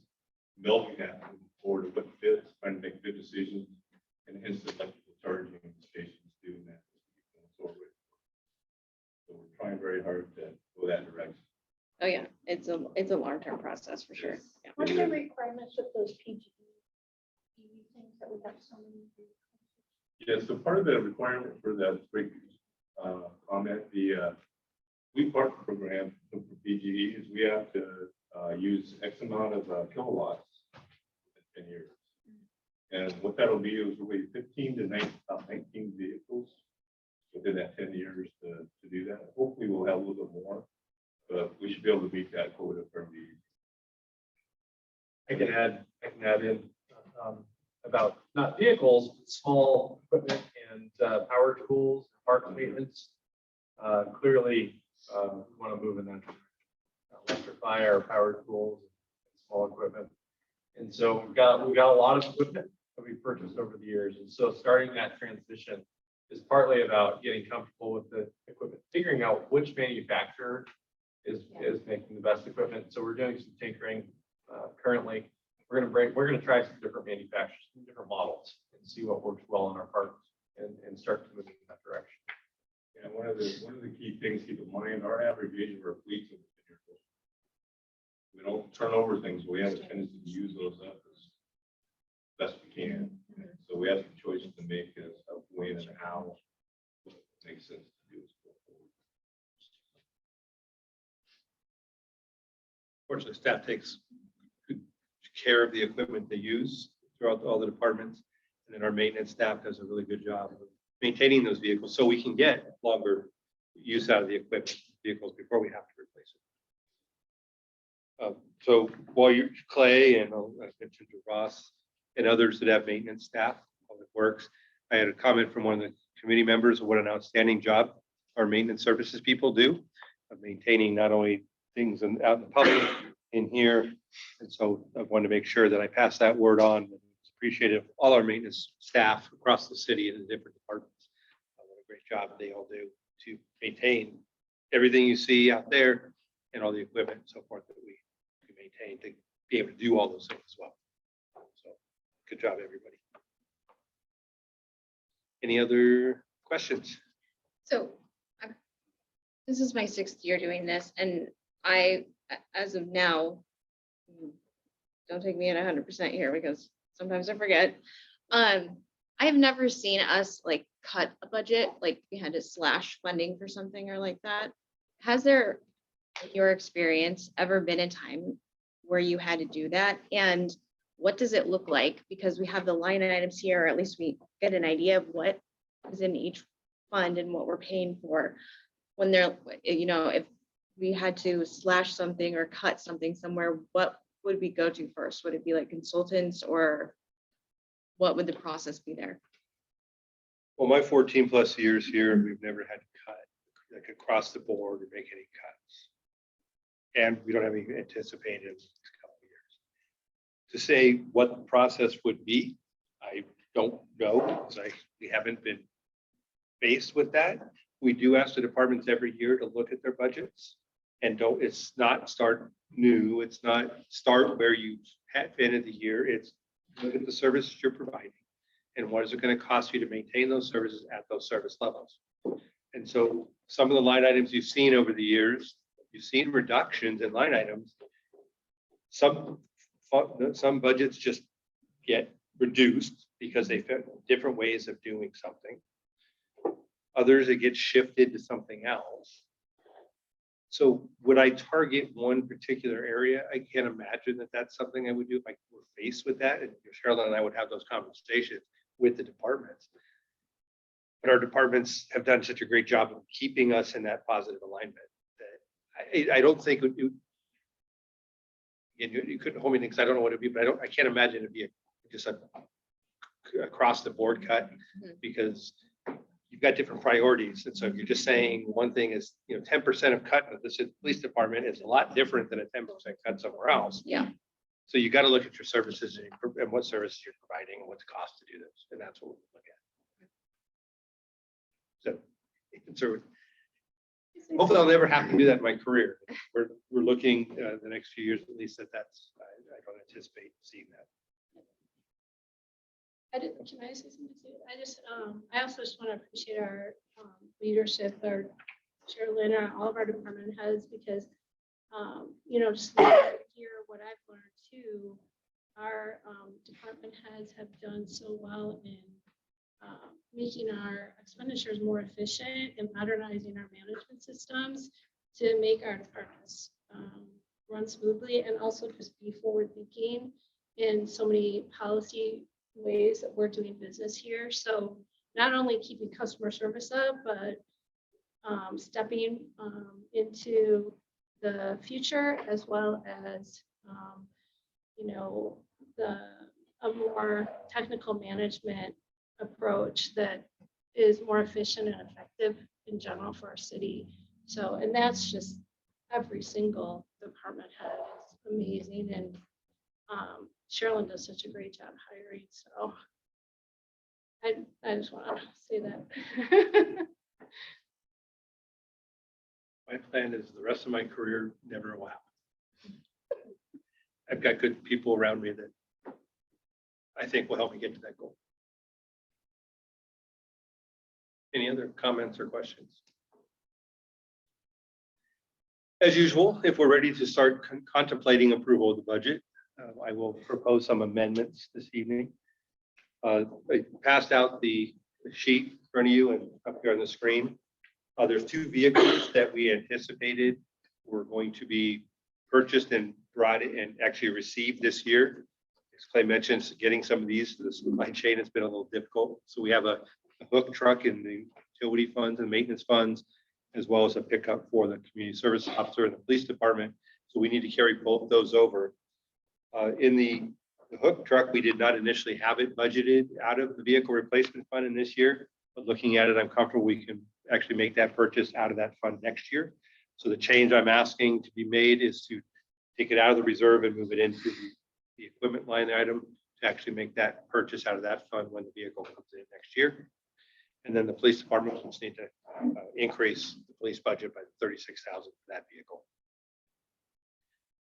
building that moving forward of what fits, trying to make good decisions, and hence the electrical charging stations doing that. So we're trying very hard to go that direction. Oh, yeah, it's a long-term process for sure. Yeah. What's the requirements of those PGE things that we have so many? Yeah, so part of the requirement for that break comment, the fleet partner program for PGE is we have to use X amount of kilowatts in 10 years. And what that'll be is we'll be 15 to 19 vehicles within that 10 years to do that. Hopefully we'll have a little bit more, but we should be able to meet that quota fairly easy. I can add in about not vehicles, but small equipment and power tools, park maintenance. Clearly, we want to move in that direction. Electrify our power tools and small equipment. And so we've got a lot of equipment that we've purchased over the years. And so starting that transition is partly about getting comfortable with the equipment, figuring out which manufacturer is making the best equipment. So we're doing some tinkering currently. We're going to try some different manufacturers, some different models, and see what works well in our parks and start to move in that direction. And one of the key things to keep in mind, our average age of our fleets is 10 years old. We don't turn over things. We have a tendency to use those up as best we can. So we have some choices to make as of when and how it makes sense to do this. Fortunately, staff takes good care of the equipment they use throughout all the departments. And then our maintenance staff does a really good job of maintaining those vehicles so we can get longer use out of the equipment vehicles before we have to replace it. So while you're Clay and I mentioned to Ross and others that have maintenance staff, public works, I had a comment from one of the committee members of what an outstanding job our maintenance services people do, of maintaining not only things out in the public in here. And so I wanted to make sure that I pass that word on. It's appreciative of all our maintenance staff across the city and the different departments. What a great job they all do to maintain everything you see out there and all the equipment and so forth that we maintain to be able to do all those things as well. So good job, everybody. Any other questions? So this is my 6th year doing this, and I, as of now, don't take me at 100% here because sometimes I forget. I have never seen us like cut a budget, like we had to slash funding for something or like that. Has there, in your experience, ever been a time where you had to do that? And what does it look like? Because we have the line items here, or at least we get an idea of what is in each fund and what we're paying for. When they're, you know, if we had to slash something or cut something somewhere, what would we go to first? Would it be like consultants, or what would the process be there? Well, my 14 plus years here, we've never had to cut like across the board or make any cuts. And we don't have any anticipated in the next couple of years. To say what the process would be, I don't know, because we haven't been faced with that. We do ask the departments every year to look at their budgets and it's not start new. It's not start where you had been in the year. It's look at the services you're providing and what is it going to cost you to maintain those services at those service levels. And so some of the line items you've seen over the years, you've seen reductions in line items. Some budgets just get reduced because they fit different ways of doing something. Others, it gets shifted to something else. So would I target one particular area? I can't imagine that that's something I would do if I were faced with that. And Cheryl and I would have those conversations with the departments. But our departments have done such a great job of keeping us in that positive alignment that I don't think you couldn't hold me because I don't know what it'd be, but I can't imagine it'd be just a across the board cut because you've got different priorities. And so if you're just saying one thing is, 10% of cut of the police department is a lot different than a 10% cut somewhere else. Yeah. So you got to look at your services and what services you're providing and what's cost to do this. And that's what we look at. So hopefully I'll never have to do that in my career. We're looking the next few years, at least I don't anticipate seeing that. Can I say something too? I also just want to appreciate our leadership, our Cheryl and all of our department heads, because, just hear what I've learned too. Our department heads have done so well in making our expenditures more efficient and modernizing our management systems to make our departments run smoothly and also just be forward thinking in so many policy ways that we're doing business here. So not only keeping customer service up, but stepping into the future as well as, a more technical management approach that is more efficient and effective in general for our city. So, and that's just every single department head is amazing. And Sherilyn does such a great job hiring. So I just want to say that. My plan is the rest of my career never will happen. I've got good people around me that I think will help me get to that goal. Any other comments or questions? As usual, if we're ready to start contemplating approval of the budget, I will propose some amendments this evening. I passed out the sheet in front of you and up here on the screen. There's 2 vehicles that we anticipated were going to be purchased and brought in and actually received this year. As Clay mentioned, getting some of these to the supply chain has been a little difficult. So we have a hook truck in the utility funds and maintenance funds, as well as a pickup for the community service officer and the police department. So we need to carry both those over. In the hook truck, we did not initially have it budgeted out of the vehicle replacement fund in this year. But looking at it, I'm comfortable we can actually make that purchase out of that fund next year. So the change I'm asking to be made is to take it out of the reserve and move it into the equipment line item to actually make that purchase out of that fund when the vehicle comes in next year. And then the police department will just need to increase the police budget by 36,000 for that vehicle.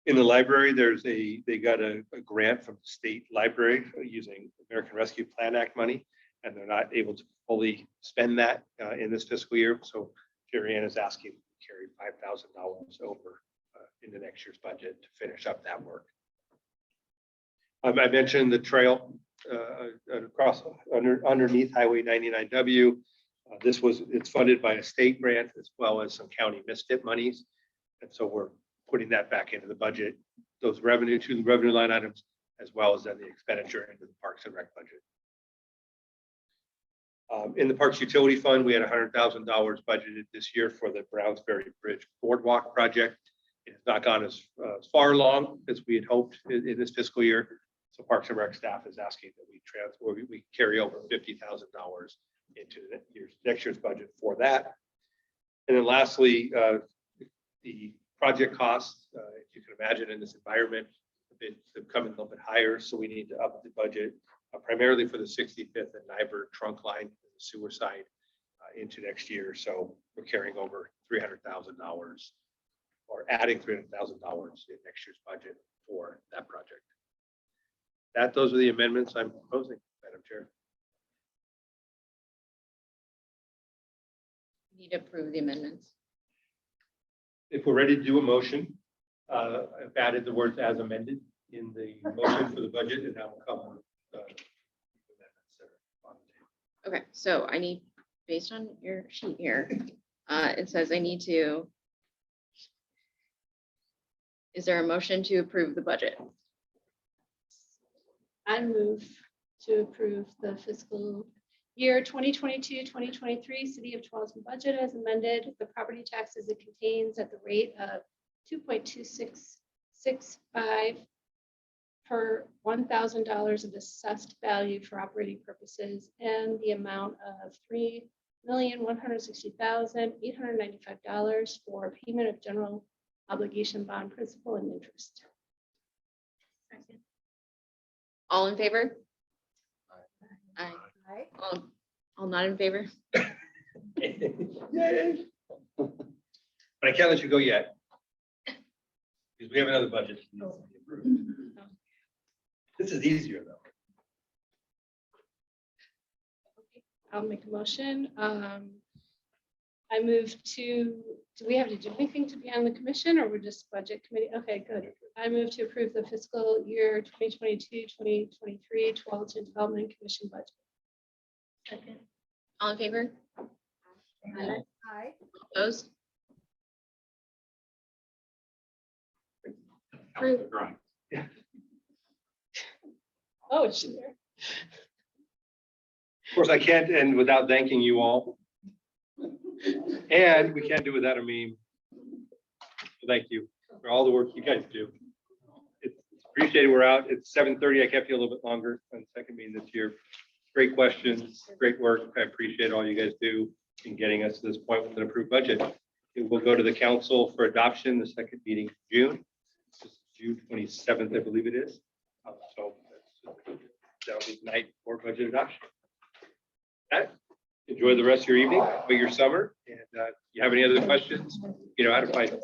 In the library, they got a grant from the state library using American Rescue Plan Act money, and they're not able to fully spend that in this fiscal year. So Jerry Ann is asking to carry $5,000 over in the next year's budget to finish up that work. I mentioned the trail across underneath Highway 99W. It's funded by a state grant as well as some county MISTIP monies. And so we're putting that back into the budget, those revenue line items, as well as then the expenditure into the Parks and Rec budget. In the Parks Utility Fund, we had $100,000 budgeted this year for the Brownsbury Bridge Boardwalk project. It has not gone as far along as we had hoped in this fiscal year. So Parks and Rec staff is asking that we carry over $50,000 into next year's budget for that. And then lastly, the project costs, if you can imagine in this environment, they've come in a little bit higher. So we need to up the budget primarily for the 65th and Nyberg trunk line, the sewer side into next year. So we're carrying over $300,000 or adding $300,000 in next year's budget for that project. Those are the amendments I'm proposing, Madam Chair. You need to approve the amendments. If we're ready to do a motion, I've added the words as amended in the motion for the budget, and that will cover the amendments that are on the table. Okay, so I need, based on your sheet here, it says I need to. Is there a motion to approve the budget? I move to approve the fiscal year 2022-2023 City of Tualatin budget as amended. The property taxes it contains at the rate of 2.2665 per $1,000 of assessed value for operating purposes, and the amount of $3,160,895 for payment of general obligation bond principal and interest. Second. All in favor? Aye. Aye. All not in favor? Yay. But I can't let you go yet. Because we have another budget. that needs to be approved. This is easier though. I'll make a motion. I move to, do we have to do anything to be on the commission, or we're just budget committee? Okay, good. I move to approve the fiscal year 2022-2023 Tualatin Development Commission budget. Second. All in favor? Aye. Opposed? Counselor Grimes. Oh, it's in there. Of course, I can't end without thanking you all. And we can't do without a meme. So thank you for all the work you guys do. It's appreciated. We're out. It's 7:30. I kept you a little bit longer on the second meeting this year. Great questions, great work. I appreciate all you guys do in getting us to this point with an approved budget. It will go to the council for adoption, the second meeting in June. This is June 27th, I believe it is. So that'll be the night for budget adoption. Okay. Enjoy the rest of your evening, or your summer. And if you have any other questions, you know how to find us.